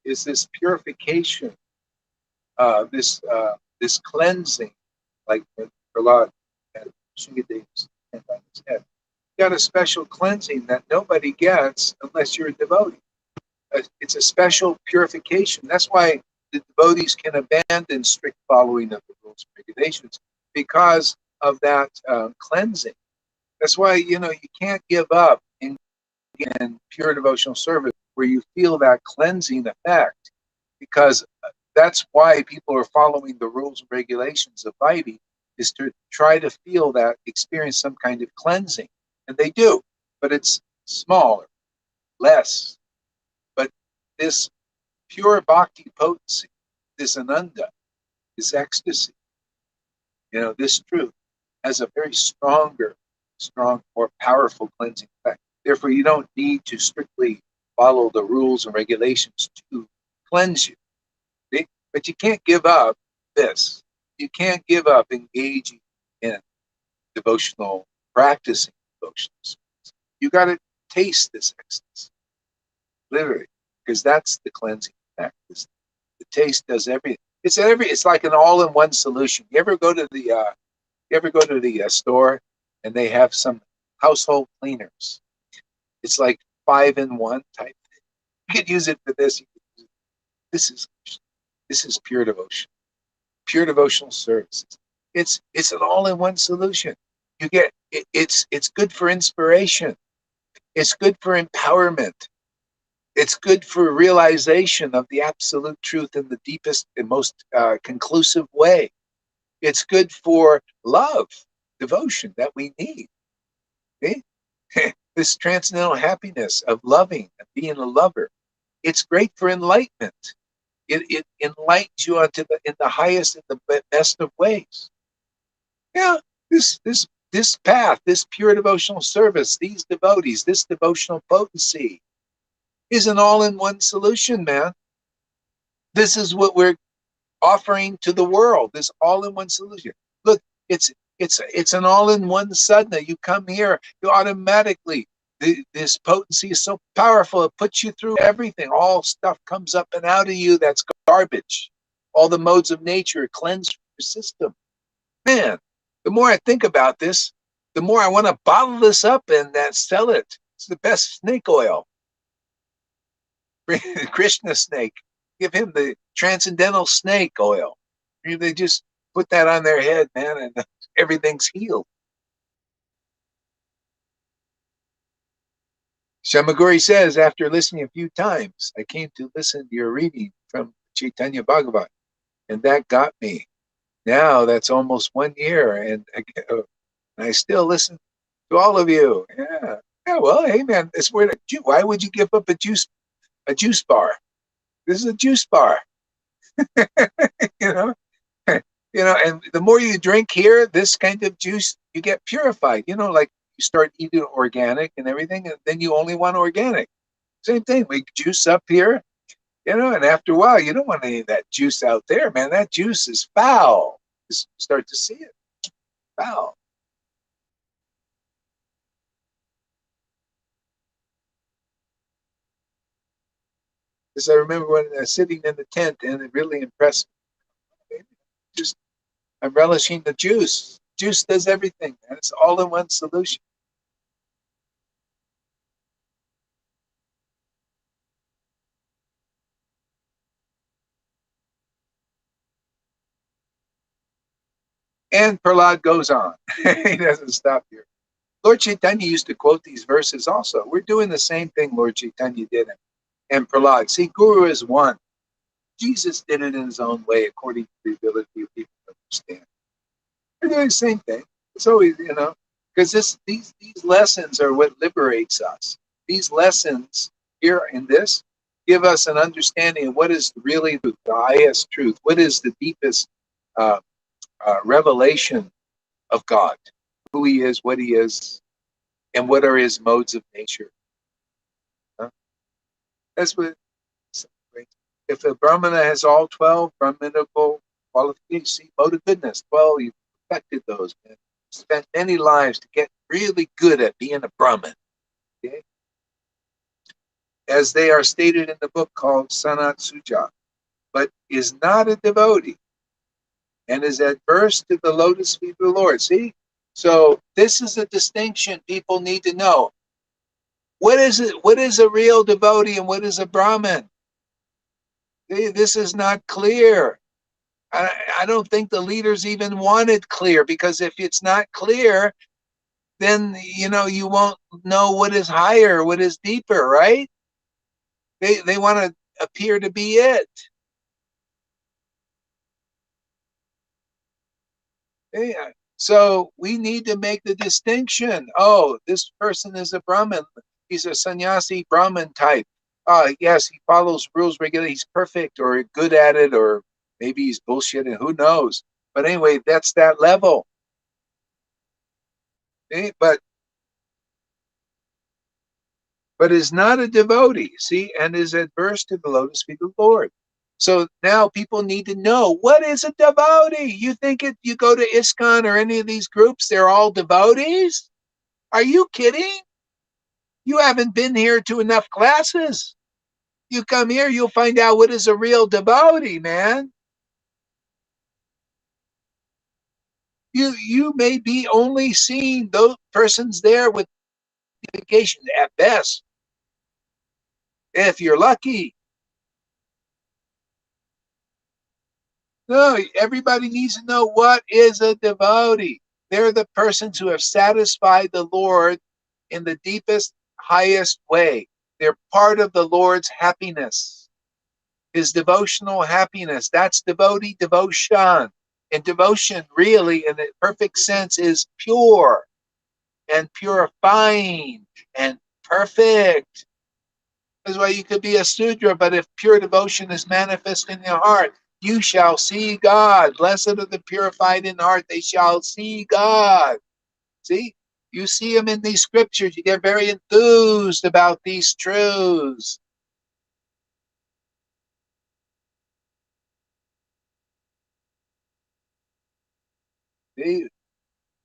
[SPEAKER 1] this purification, this cleansing, like Prahlad and Shingadev's hand on his head. You got a special cleansing that nobody gets unless you're a devotee. It's a special purification. That's why the devotees can abandon strict following of the rules and regulations because of that cleansing. That's why you can't give up in pure devotional service where you feel that cleansing effect, because that's why people are following the rules and regulations of Vaidhi, is to try to feel that, experience some kind of cleansing, and they do, but it's smaller, less. But this pure bhakti potency, this ananda, this ecstasy, this truth has a very strong, more powerful cleansing effect. Therefore, you don't need to strictly follow the rules and regulations to cleanse you. But you can't give up this. You can't give up engaging in devotional, practicing devotional. You got to taste this ecstasy, literally. because that's the cleansing effect. The taste does everything. It's like an all-in-one solution. You ever go to the store and they have some household cleaners? It's like 5-in-1 type. You could use it for this. This is this is pure devotional services. It's an all-in-one solution. You get it's good for inspiration. It's good for empowerment. It's good for realization of the absolute truth in the deepest and most conclusive way. It's good for love, devotion that we need. Okay? This transcendental happiness of loving and being a lover. It's great for enlightenment. It enlightens you in the highest and the best of ways. Yeah, this path, this pure devotional service, these devotees, this devotional potency is an all-in-one solution, man. This is what we're offering to the world, this all-in-one solution. Look, it's an all-in-one sadhana. You come here, you automatically, this potency is so powerful, it puts you through everything. All stuff comes up and out of you that's garbage. All the modes of nature cleanse your system. Man, the more I think about this, the more I want to bottle this up and sell it. It's the best snake oil. Krishna snake. Give him the transcendental snake oil. They just put that on their head, man, and everything's healed. Shamaguri says, after listening a few times, I came to listen to your reading from Chaitanya Bhagavat, and that got me. Now that's almost 1 year, and I still listen to all of you. Yeah. Well, hey, man, it's weird. Why would you give up a juice bar? This is a juice bar. you know, and the more you drink here, this kind of juice, you get purified. Like you start eating organic and everything, and then you only want organic. Same thing. We juice up here, and after a while, you don't want any of that juice out there, man. That juice is foul. You start to see it. Foul. Because I remember when sitting in the tent, and it really impressed me. Just I'm relishing the juice. Juice does everything, and it's all in one solution. And Prahlad goes on. He doesn't stop here. Lord Chaitanya used to quote these verses also. We're doing the same thing Lord Chaitanya did. And Prahlad, see, Guru is one. Jesus did it in his own way, according to the ability of people to understand. We're doing the same thing. It's always, because these lessons are what liberates us. These lessons here in this give us an understanding of what is really the highest truth. What is the deepest revelation of God, who he is, what he is, and what are his modes of nature. That's what. If a Brahmana has all 12 Brahminical qualifications, see, mode of goodness, 12, you've perfected those, man. Spent many lives to get really good at being a Brahmin. Okay? As they are stated in the book called Sanat Suja, but is not a devotee and is adverse to the lotus feet of the Lord. See? So this is a distinction people need to know. What is it? What is a real devotee and what is a Brahmin? This is not clear. I don't think the leaders even want it clear, because if it's not clear, then you won't know what is higher, what is deeper, right? They want to appear to be it. Yeah. So we need to make the distinction. Oh, this person is a Brahmin. He's a sannyasi Brahmin type. Yes, he follows rules regularly. He's perfect or good at it, or maybe he's bullshitting. Who knows? But anyway, that's that level. Okay? But is not a devotee, see, and is adverse to the lotus feet of the Lord. So now people need to know, what is a devotee? You think you go to ISKCON or any of these groups, they're all devotees? Are you kidding? You haven't been here to enough classes. You come here, you'll find out what is a real devotee, man. You may be only seeing those persons there with education at best, if you're lucky. No, everybody needs to know what is a devotee. They're the persons who have satisfied the Lord in the deepest, highest way. They're part of the Lord's happiness, his devotional happiness. That's devotee devotion. And devotion, really, in the perfect sense, is pure and purifying and perfect. That's why you could be a Sudra, but if pure devotion is manifest in your heart, you shall see God. Blessed are the purified in heart, they shall see God. See? You see him in these scriptures. You get very enthused about these truths. See?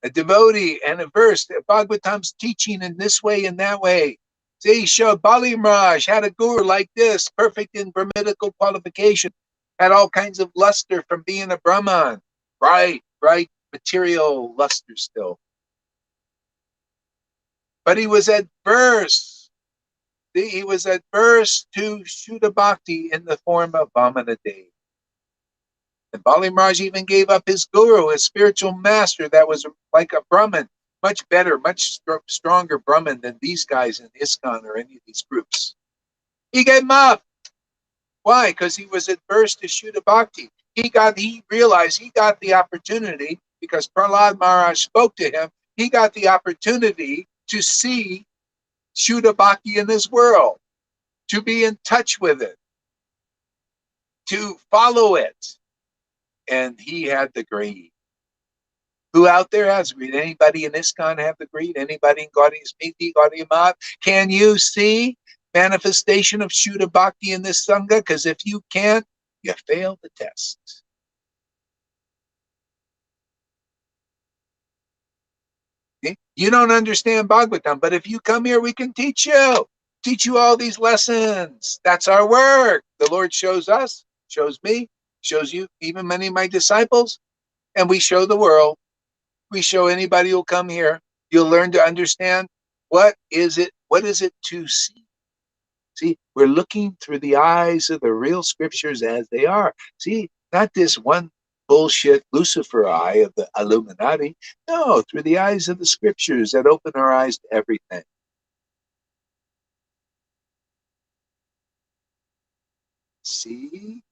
[SPEAKER 1] A devotee and a verse, Bhagavatam's teaching in this way and that way. See, showed Bali Maharaj had a guru like this, perfect in Brahminical qualification, had all kinds of luster from being a Brahman, bright material luster still. But he was adverse. See, he was adverse to Shuddha Bhakti in the form of Vamana Dev. And Bali Maharaj even gave up his guru, his spiritual master that was like a Brahmin, much better, much stronger Brahmin than these guys in ISKCON or any of these groups. He gave him up. Why? Because he was adverse to Shuddha Bhakti. He realized he got the opportunity because Prahlad Maharaj spoke to him. He got the opportunity to see Shuddha Bhakti in this world, to be in touch with it, to follow it. And he had the greed. Who out there has greed? Anybody in ISKCON have the greed? Anybody in Gaudiya Smriti, Gaudiya Math? Can you see manifestation of Shuddha Bhakti in this Sangha? Because if you can't, you failed the test. Okay? You don't understand Bhagavatam, but if you come here, we can teach you. Teach you all these lessons. That's our work. The Lord shows us, shows me, shows you, even many of my disciples, and we show the world. We show anybody who'll come here. You'll learn to understand what is it to see. See, we're looking through the eyes of the real scriptures as they are. See, not this one bullshit Lucifer eye of the Illuminati. No, through the eyes of the scriptures that open our eyes to everything. See?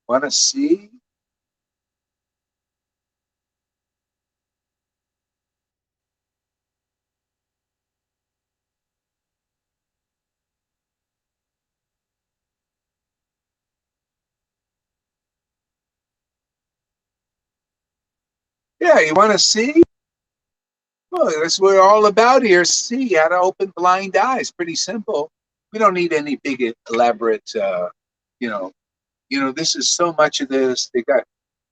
[SPEAKER 1] Want to see? Yeah, you want to see? Well, that's what we're all about here. See how to open blind eyes. Pretty simple. We don't need any big elaborate, you know, this is so much of this. They got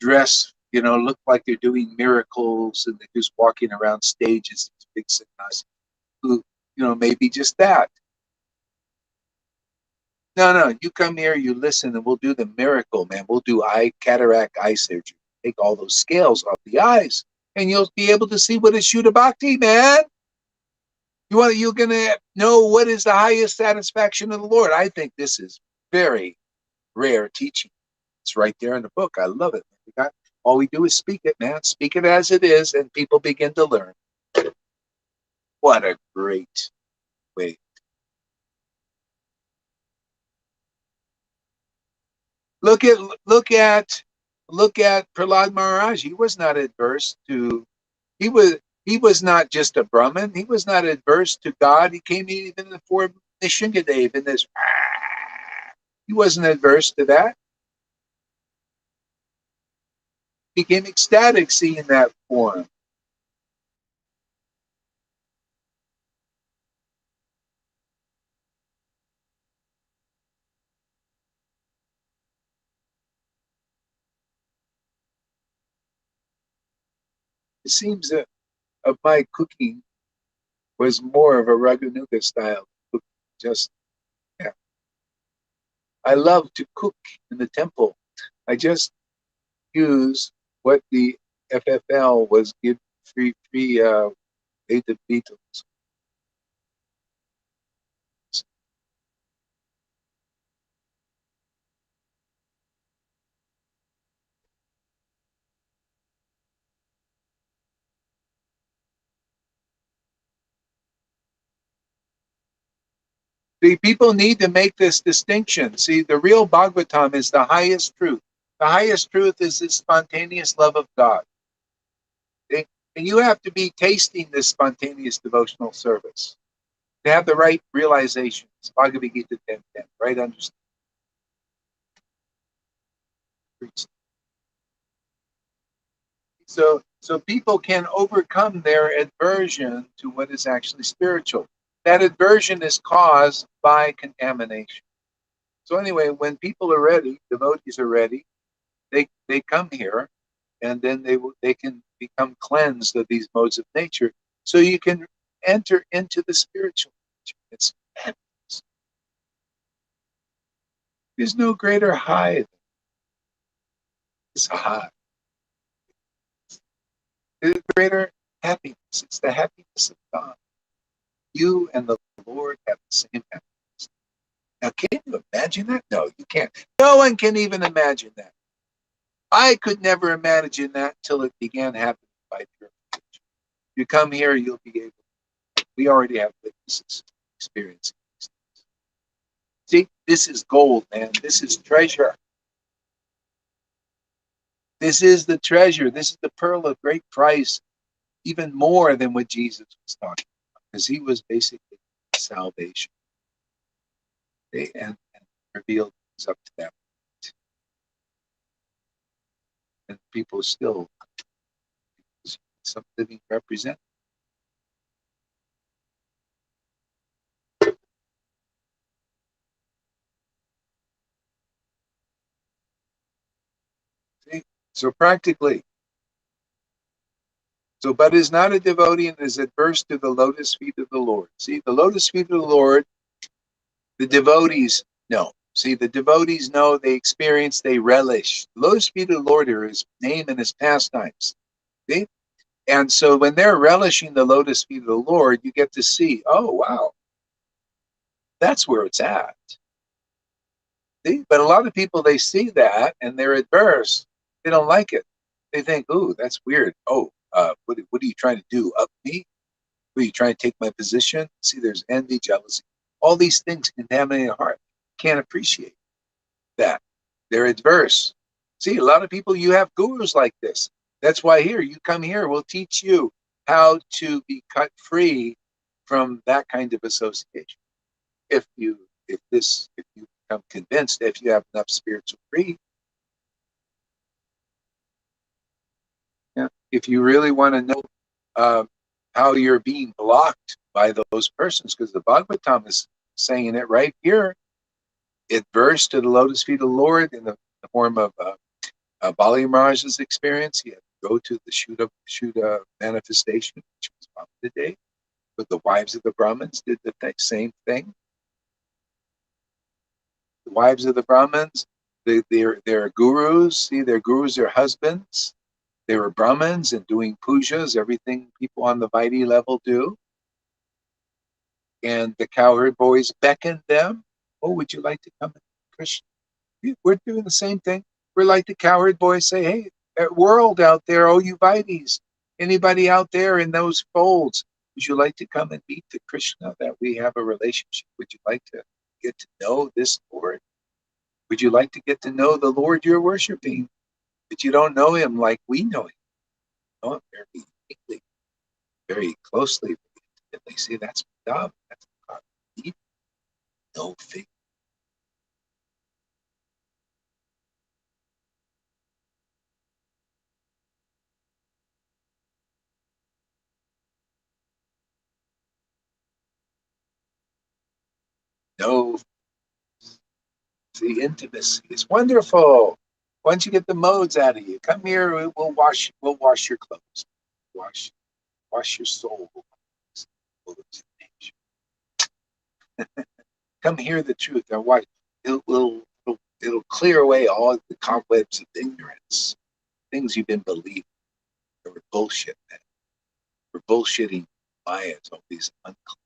[SPEAKER 1] dressed, look like they're doing miracles and they're just walking around stages, these big sannyas who, maybe just that. No, you come here, you listen, and we'll do the miracle, man. We'll do cataract eye surgery. Take all those scales off the eyes, and you'll be able to see what is Shuddha Bhakti, man. You're gonna know what is the highest satisfaction of the Lord. I think this is very rare teaching. It's right there in the book. I love it. All we do is speak it, man. Speak it as it is, and people begin to learn. What a great way. Look at look at look at Prahlad Maharaj. He was not adverse to he was not just a Brahmin. He was not adverse to God. He came even in the form of Nishingadev in this. He wasn't adverse to that. He became ecstatic seeing that form. It seems that of my cooking was more of a Raghunuga style cooking. Just yeah. I love to cook in the temple. I just use what the FFL was give free aid to Beatles. See, people need to make this distinction. See, the real Bhagavatam is the highest truth. The highest truth is the spontaneous love of God. Okay? And you have to be tasting this spontaneous devotional service to have the right realizations. Bhagavad Gita 10:10, right understanding. So people can overcome their aversion to what is actually spiritual. That aversion is caused by contamination. So anyway, when people are ready, devotees are ready, they come here, and then they can become cleansed of these modes of nature. So you can enter into the spiritual nature. It's happiness. There's no greater high than this high. There's greater happiness. It's the happiness of God. You and the Lord have the same happiness. Now, can you imagine that? No, you can't. No one can even imagine that. I could never imagine that till it began happening by purification. You come here, you'll be able. We already have witnesses experiencing these things. See, this is gold, man. This is treasure. This is the treasure. This is the pearl of great price, even more than what Jesus was talking about, because he was basically salvation. And revealed things up to that point. And people still some living represent. See? So practically, but is not a devotee and is adverse to the lotus feet of the Lord. See, the lotus feet of the Lord, the devotees know. See, the devotees know, they experience, they relish. The lotus feet of the Lord are his name and his pastimes. See? And so when they're relishing the lotus feet of the Lord, you get to see, oh, wow, that's where it's at. See? But a lot of people, they see that and they're adverse. They don't like it. They think, ooh, that's weird. Oh, what are you trying to do? Up me? Are you trying to take my position? See, there's envy, jealousy. All these things contaminate the heart. Can't appreciate that. They're adverse. See, a lot of people, you have gurus like this. That's why here, you come here, we'll teach you how to be cut free from that kind of association. If you become convinced, if you have enough spiritual greed, yeah, if you really want to know how you're being blocked by those persons, because the Bhagavatam is saying it right here, adverse to the lotus feet of the Lord in the form of Bali Maharaj's experience. He had to go to the Shuddha manifestation, which was Bhakti today, but the wives of the Brahmins did the same thing. The wives of the Brahmins, they're gurus. See, their gurus are husbands. They were Brahmins and doing pujas, everything people on the Vaidhi level do. And the cowherd boys beckoned them. Oh, would you like to come to Krishna? We're doing the same thing. We're like the cowherd boys say, hey, world out there, oh, you Vaidhis, anybody out there in those folds, would you like to come and meet the Krishna that we have a relationship? Would you like to get to know this Lord? Would you like to get to know the Lord you're worshiping? But you don't know him like we know him. You know him very uniquely, very closely. And they say that's God. That's God. No faith. No. The intimacy is wonderful. Once you get the modes out of you, come here. We'll wash your clothes. Wash your soul. Come hear the truth. Or what? We'll it'll clear away all the cobwebs of ignorance, things you've been believing. They were bullshit, man. We're bullshitting Mayas, all these unclean.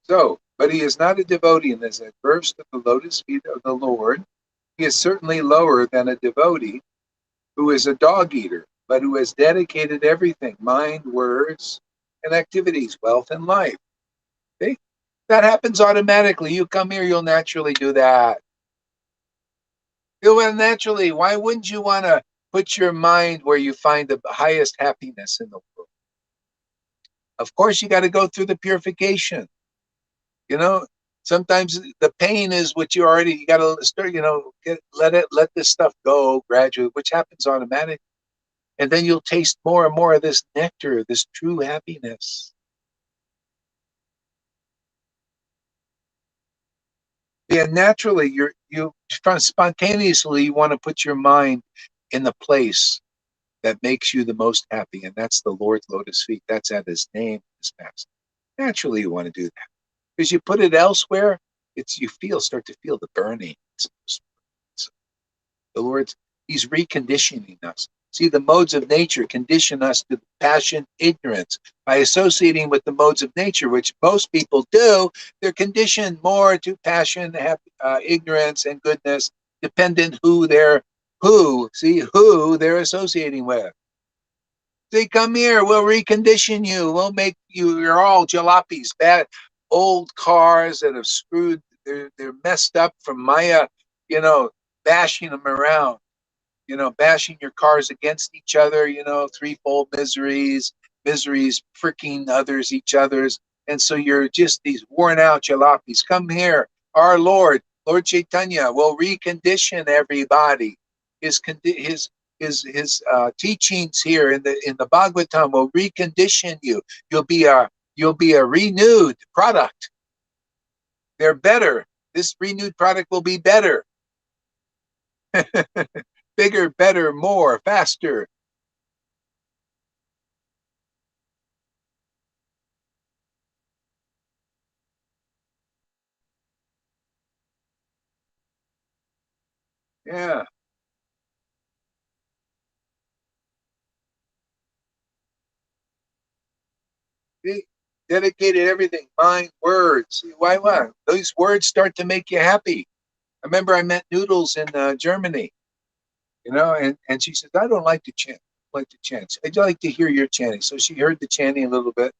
[SPEAKER 1] So, but he is not a devotee and is adverse to the lotus feet of the Lord. He is certainly lower than a devotee who is a dog eater, but who has dedicated everything, mind, words, and activities, wealth, and life. See? That happens automatically. You come here, you'll naturally do that. You will naturally. Why wouldn't you want to put your mind where you find the highest happiness in the world? Of course, you got to go through the purification. You know, sometimes the pain is what you got to start, let this stuff go gradually, which happens automatically. And then you'll taste more and more of this nectar, this true happiness. Yeah, naturally, you spontaneously want to put your mind in the place that makes you the most happy, and that's the Lord's lotus feet. That's at His name, His past. Naturally, you want to do that because you put it elsewhere. Start to feel the burning. The Lord's, He's reconditioning us. See, the modes of nature condition us to passion, ignorance. By associating with the modes of nature, which most people do, they're conditioned more to passion, ignorance, and goodness, dependent who they're associating with. They come here, we'll recondition you, we'll make you're all jalopies, bad old cars that have screwed, they're messed up from Maya, you know, bashing them around, bashing your cars against each other, threefold miseries, freaking each other's. And so you're just these worn out jalopies. Come here. Our Lord Chaitanya will recondition everybody. His teachings here in the Bhagavatam will recondition you. You'll be a renewed product. They're better. This renewed product will be better. Bigger, better, more, faster. Yeah. They dedicated everything, mind, words. Why what? Those words start to make you happy. I remember I met Noodles in Germany, and she says, I don't like to chant. I like to chant. I'd like to hear your chanting. So she heard the chanting a little bit.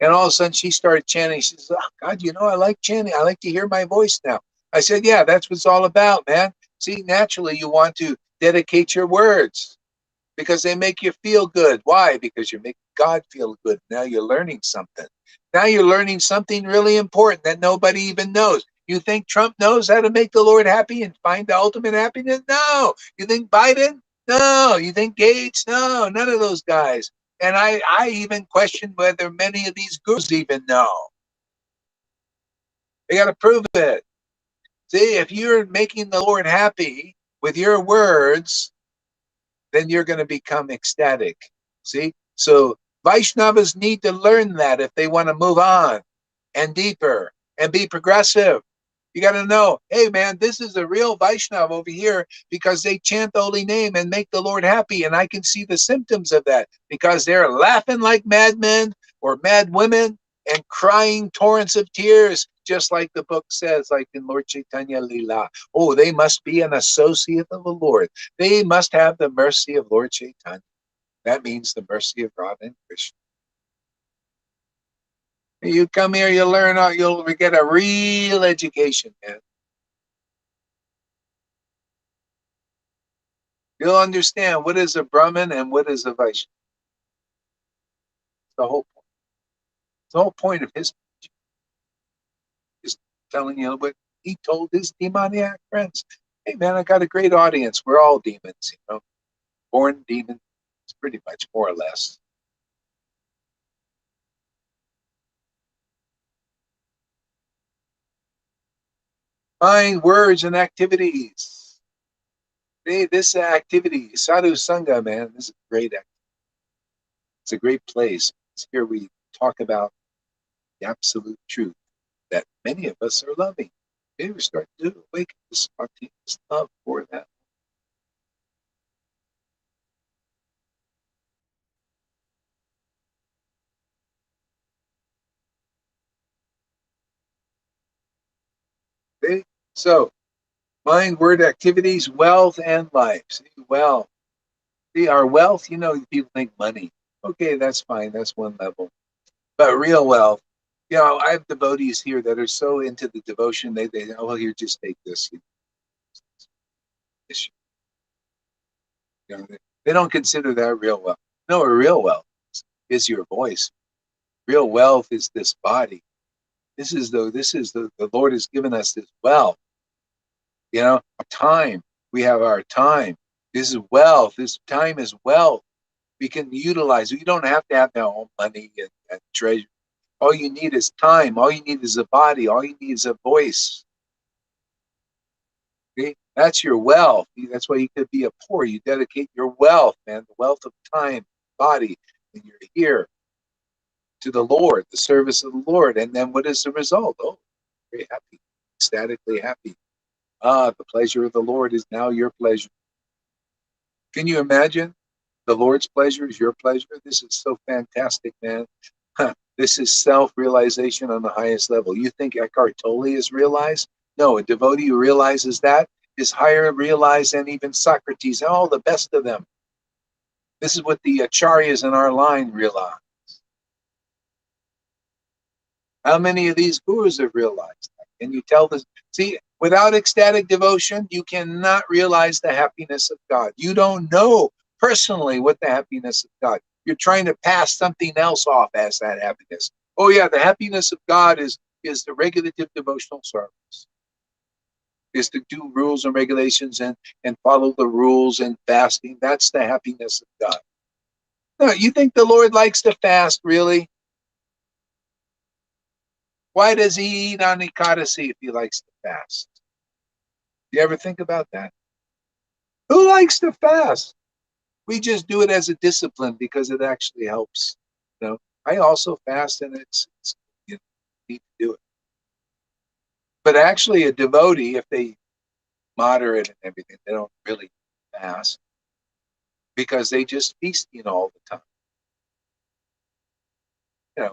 [SPEAKER 1] And all of a sudden she started chanting. She says, oh, God, I like chanting. I like to hear my voice now. I said, yeah, that's what it's all about, man. See, naturally you want to dedicate your words because they make you feel good. Why? Because you're making God feel good. Now you're learning something. Now you're learning something really important that nobody even knows. You think Trump knows how to make the Lord happy and find the ultimate happiness? No. You think Biden? No. You think Gates? No. None of those guys. And I even question whether many of these gurus even know. They got to prove it. See, if you're making the Lord happy with your words, then you're going to become ecstatic. See? So Vaishnavas need to learn that if they want to move on and deeper and be progressive. You got to know, hey man, this is a real Vaishnav over here because they chant the holy name and make the Lord happy. And I can see the symptoms of that because they're laughing like madmen or mad women and crying torrents of tears, just like the book says, like in Lord Chaitanya Lila. Oh, they must be an associate of the Lord. They must have the mercy of Lord Chaitanya. That means the mercy of Radha and Krishna. You come here, you learn, you'll get a real education, man. You'll understand what is a Brahmin and what is a Vaishnav. The whole point. The whole point of his is telling you what he told his demoniac friends. Hey man, I got a great audience. We're all demons, born demons, pretty much, more or less. Mind, words, and activities. This activity, sadhu sangha, man, this is a great. It's a great place. It's here we talk about the absolute truth that many of us are loving. Maybe we're starting to awaken this spontaneous love for that. Okay? So, mind, word, activities, wealth, and life. See, wealth. See, our wealth, people think money. Okay, that's fine. That's one level. But real wealth, I have devotees here that are so into the devotion, oh, well, here, just take this. This they don't consider that real wealth. No, real wealth is your voice. Real wealth is this body. The Lord has given us this wealth. Time. We have our time. This is wealth. This time is wealth. We can utilize it. You don't have to have no money and treasure. All you need is time. All you need is a body. All you need is a voice. Okay? That's your wealth. That's why you could be a poor. You dedicate your wealth, man, the wealth of time, body, and you're here to the Lord, the service of the Lord. And then what is the result? Oh, very happy, ecstatically happy. The pleasure of the Lord is now your pleasure. Can you imagine? The Lord's pleasure is your pleasure. This is so fantastic, man. This is self-realization on the highest level. You think Eckhart Tolle is realized? No, a devotee who realizes that is higher realized than even Socrates, all the best of them. This is what the acharyas in our line realize. How many of these gurus have realized that? Can you tell this? See, without ecstatic devotion, you cannot realize the happiness of God. You don't know personally what the happiness of God. You're trying to pass something else off as that happiness. Oh yeah, the happiness of God is the regulative devotional service. Is to do rules and regulations and follow the rules and fasting. That's the happiness of God. No, you think the Lord likes to fast, really? Why does he eat on Ekadasi if he likes to fast? Do you ever think about that? Who likes to fast? We just do it as a discipline because it actually helps. I also fast, and it's you need to do it. But actually, a devotee, if they moderate and everything, they don't really fast because they just feasting all the time.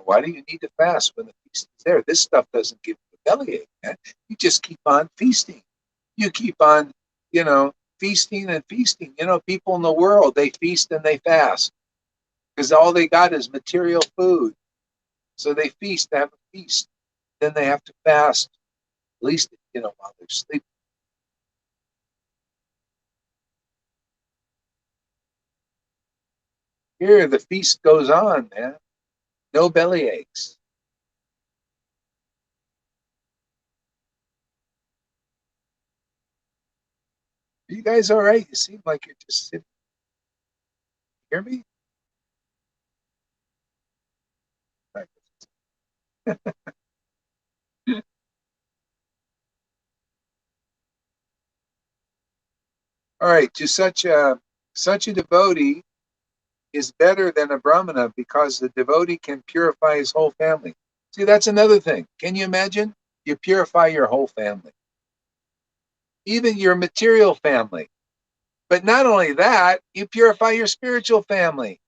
[SPEAKER 1] Why do you need to fast when the feast is there? This stuff doesn't give you a bellyache, man. You just keep on feasting. You keep on, feasting and feasting. People in the world, they feast and they fast because all they got is material food. So they feast, they have a feast. Then they have to fast, at least, while they're sleeping. Here, the feast goes on, man. No belly aches. Are you guys all right? You seem like you're just sitting. Hear me? All right. To such a devotee is better than a brahmana because the devotee can purify his whole family. See, that's another thing. Can you imagine? You purify your whole family, even your material family. But not only that, you purify your spiritual family.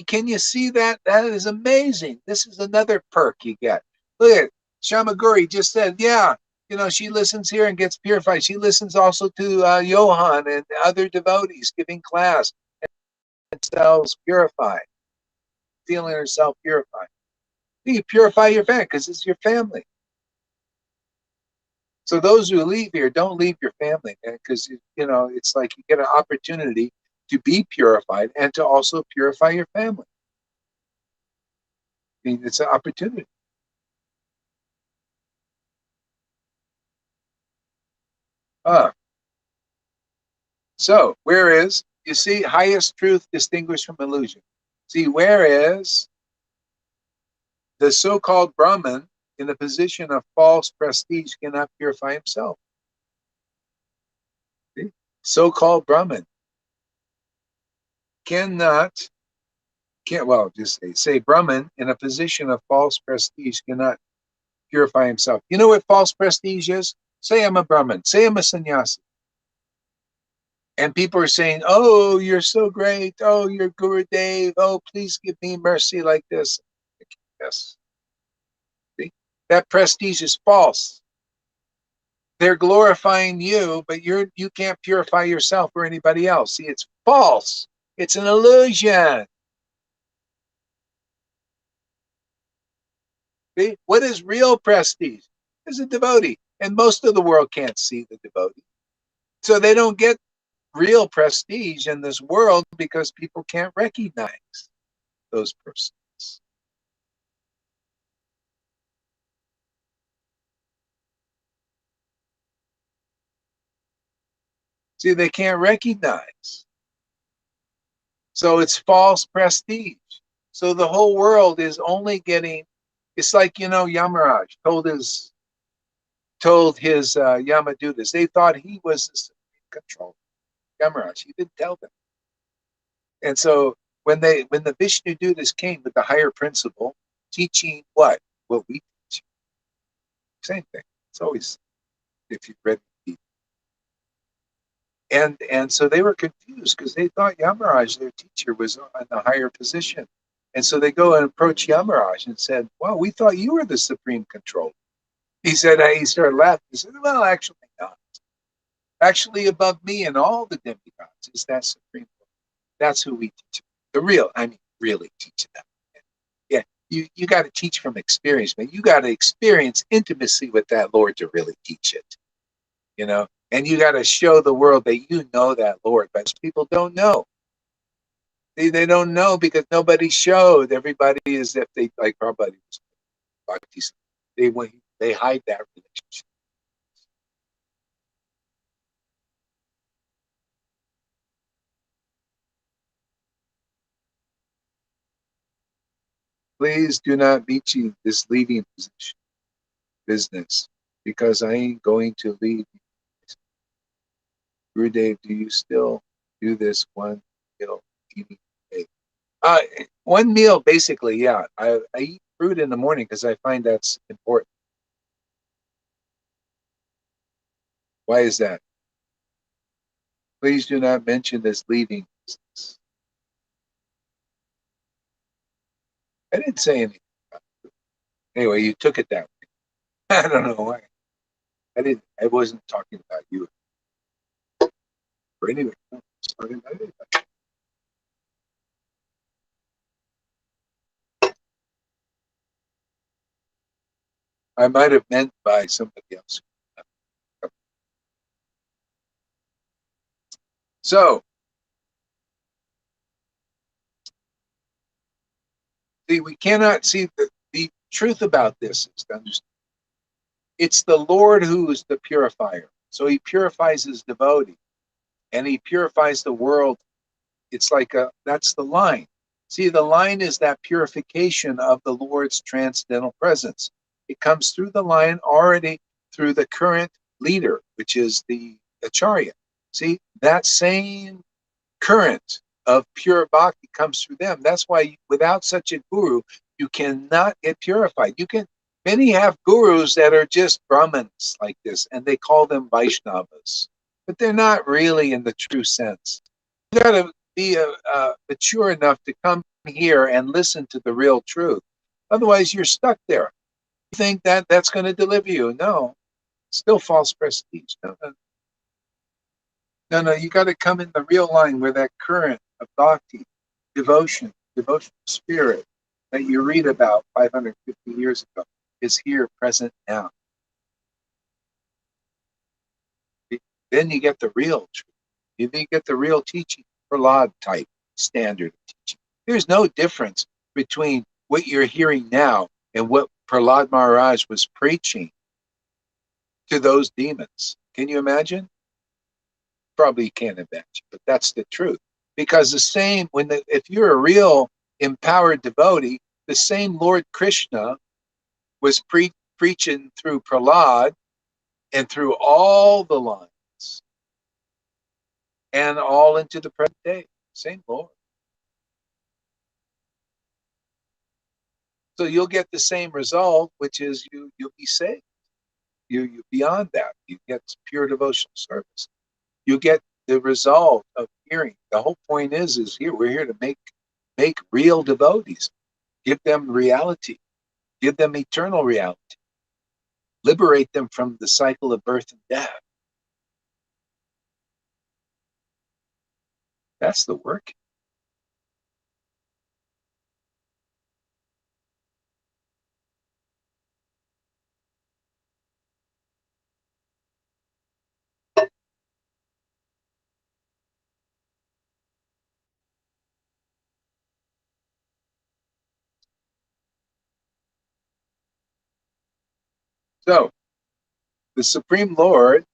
[SPEAKER 1] Can you see that? That is amazing. This is another perk you get. Look at Shamaguri just said, yeah, she listens here and gets purified. She listens also to Johan and other devotees giving class, and themselves purified, feeling herself purified. You purify your family because it's your family. So those who leave here, don't leave your family, man, because it's like you get an opportunity to be purified and to also purify your family. I mean, it's an opportunity. So where is, you see, highest truth distinguished from illusion. See, where is the so-called Brahman in a position of false prestige cannot purify himself. See? So-called Brahmin can't well, just say Brahmin in a position of false prestige cannot purify himself. You know what false prestige is? Say I'm a Brahmin, say I'm a sannyasi. And people are saying, oh, you're so great. Oh, you're Gurudev. Oh, please give me mercy like this. Yes. See? That prestige is false. They're glorifying you, but you can't purify yourself or anybody else. See, it's false. It's an illusion. See? What is real prestige? Is a devotee. And most of the world can't see the devotee. So they don't get real prestige in this world because people can't recognize those persons. See, they can't recognize. So it's false prestige. So the whole world is only getting, it's like, Yamaraj told his Yamadutas. They thought he was the supreme controller. Yamaraj, he didn't tell them. And so when the Vishnu Dutas came with the higher principle, teaching what? What we teach. Same thing. It's always, if you've read the and so they were confused because they thought Yamaraj, their teacher, was on the higher position. And so they go and approach Yamaraj and said, well, we thought you were the supreme controller. He said, he started laughing. He said, well, actually not. Actually, above me and all the demigods is that supreme. That's who we teach. Really teach them. Yeah, you got to teach from experience, man. You got to experience intimacy with that Lord to really teach it, and you got to show the world that you know that Lord. But people don't know. They don't know because nobody showed. Everybody is if they like Prabhupada. They hide that relationship. Please do not beat you this leading position business because I ain't going to lead. Gurudev, do you still do this one meal eating day? One meal, basically, yeah. I eat fruit in the morning because I find that's important. Why is that? Please do not mention this leading business. I didn't say anything. Anyway, you took it that way. I don't know why. I wasn't talking about you. But anyway, talking about it. I might have meant by somebody else. So, see, we cannot see the truth about this is to understand. It's the Lord who is the purifier. So he purifies his devotee and he purifies the world. It's like that's the line. See, the line is that purification of the Lord's transcendental presence. It comes through the line already through the current leader, which is the Acharya. See, that same current of pure bhakti comes through them. That's why without such a guru, you cannot get purified. Many have gurus that are just Brahmins like this, and they call them Vaishnavas, but they're not really in the true sense. You got to be mature enough to come here and listen to the real truth. Otherwise, you're stuck there. You think that that's going to deliver you? No, still false prestige. No. You got to come in the real line where that current of bhakti, devotional spirit that you read about 550 years ago is here, present now. Then you get the real truth. You get the real teaching, Prahlad type standard of teaching. There's no difference between what you're hearing now and what Prahlad Maharaj was preaching to those demons. Can you imagine? Probably can't imagine, but that's the truth. Because if you're a real empowered devotee, the same Lord Krishna was preaching through Prahlad and through all the lines and all into the present day. Same Lord. So you'll get the same result, which is you'll be saved. You beyond that, you get pure devotional service. You get the result of hearing. The whole point is here we're here to make real devotees, give them reality, give them eternal reality, liberate them from the cycle of birth and death. That's the work. So the Supreme Lord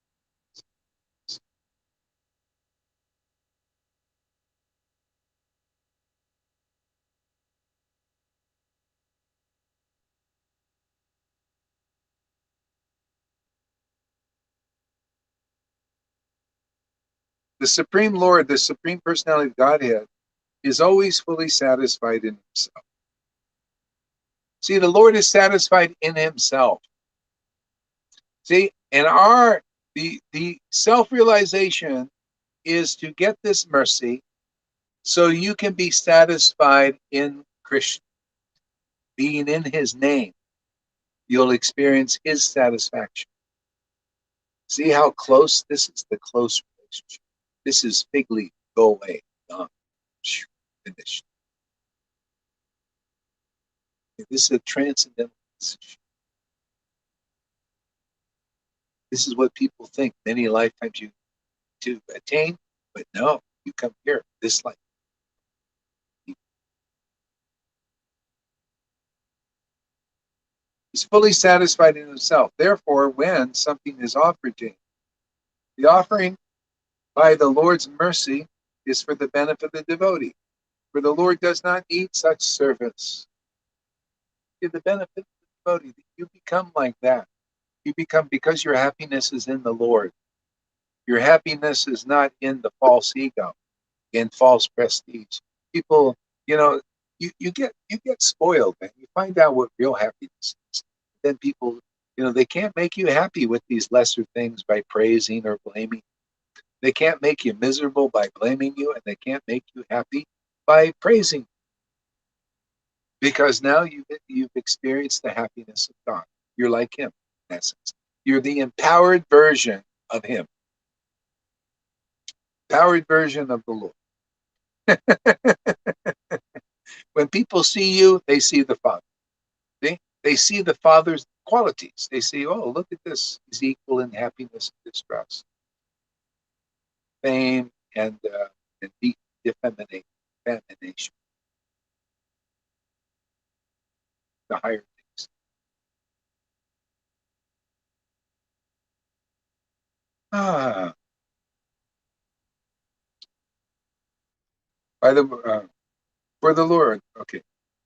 [SPEAKER 1] the Supreme Lord, the Supreme Personality of Godhead, is always fully satisfied in himself. See, the Lord is satisfied in himself. See, and the self-realization is to get this mercy so you can be satisfied in Krishna, being in his name. You'll experience his satisfaction. See how close this is, the close relationship. This is fig leaf, go away, gone, finished. This is a transcendental position. This is what people think many lifetimes you to attain, but no, you come here this life. He's fully satisfied in himself. Therefore, when something is offered to him, the offering by the Lord's mercy is for the benefit of the devotee. For the Lord does not need such service. Give the benefit of the devotee. You become like that. You become, because your happiness is in the Lord. Your happiness is not in the false ego, in false prestige. People, you get spoiled, man. You find out what real happiness is. Then people, they can't make you happy with these lesser things by praising or blaming. They can't make you miserable by blaming you, and they can't make you happy by praising. Because now you've experienced the happiness of God. You're like him, in essence. You're the empowered version of him. Empowered version of the Lord. When people see you, they see the Father. They see the Father's qualities. They see, oh, look at this. He's equal in happiness and distress, fame and defemination, the higher things. By the for the Lord. Okay.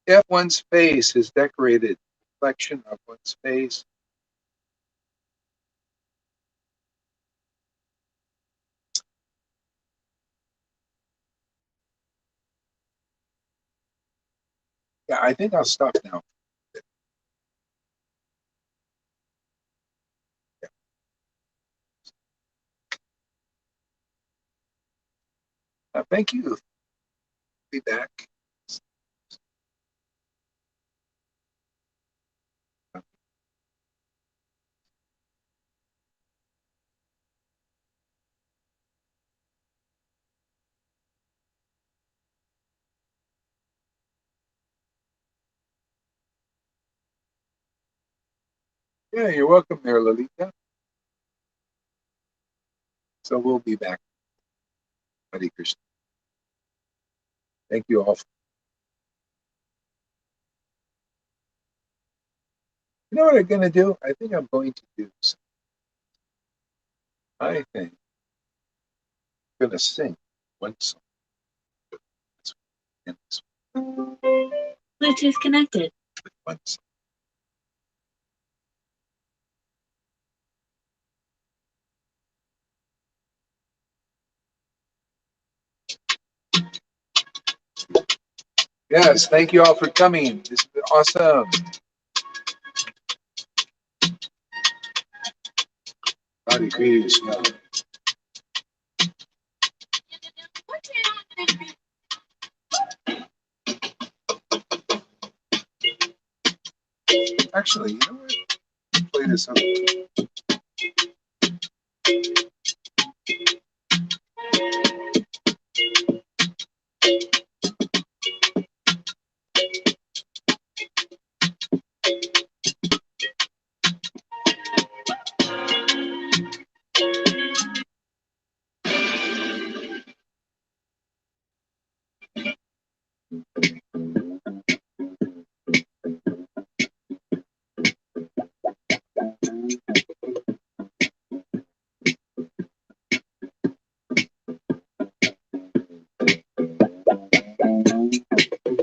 [SPEAKER 1] If one's face is decorated, reflection of one's face. Yeah, I think I'll stop now. Thank you. Be back. Yeah, you're welcome there, Lalita. So we'll be back. Hare Krishna. Thank you all. You know what I'm going to do? I think I'm going to do something. I think I'm going to sing one song.
[SPEAKER 2] Bluetooth connected.
[SPEAKER 1] One song. Yes, thank you all for coming. This is awesome. Hare Krishna. Actually, you know what? Play this up.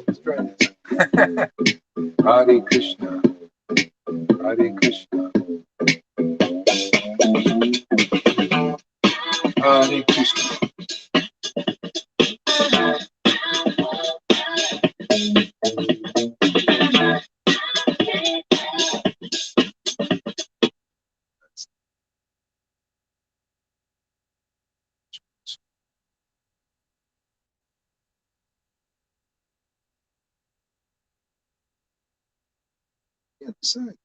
[SPEAKER 1] Let's try this. Hare Krishna. Hare Krishna. Hare Krishna. Yeah, besides.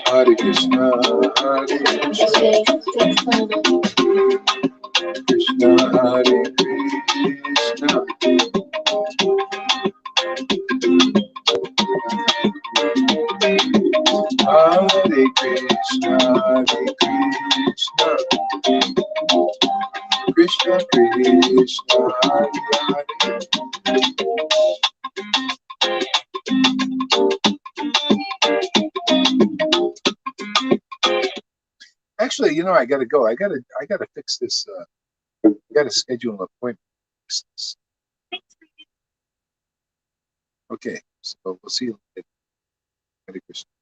[SPEAKER 1] Hare Krishna, Hare Krishna, Krishna Hare Krishna, Hare Krishna, Hare Krishna, Krishna Krishna, Hare Hare. Actually, you know, I gotta go. I gotta fix this. I gotta schedule an appointment. Okay, so we'll see you later. Hare Krishna.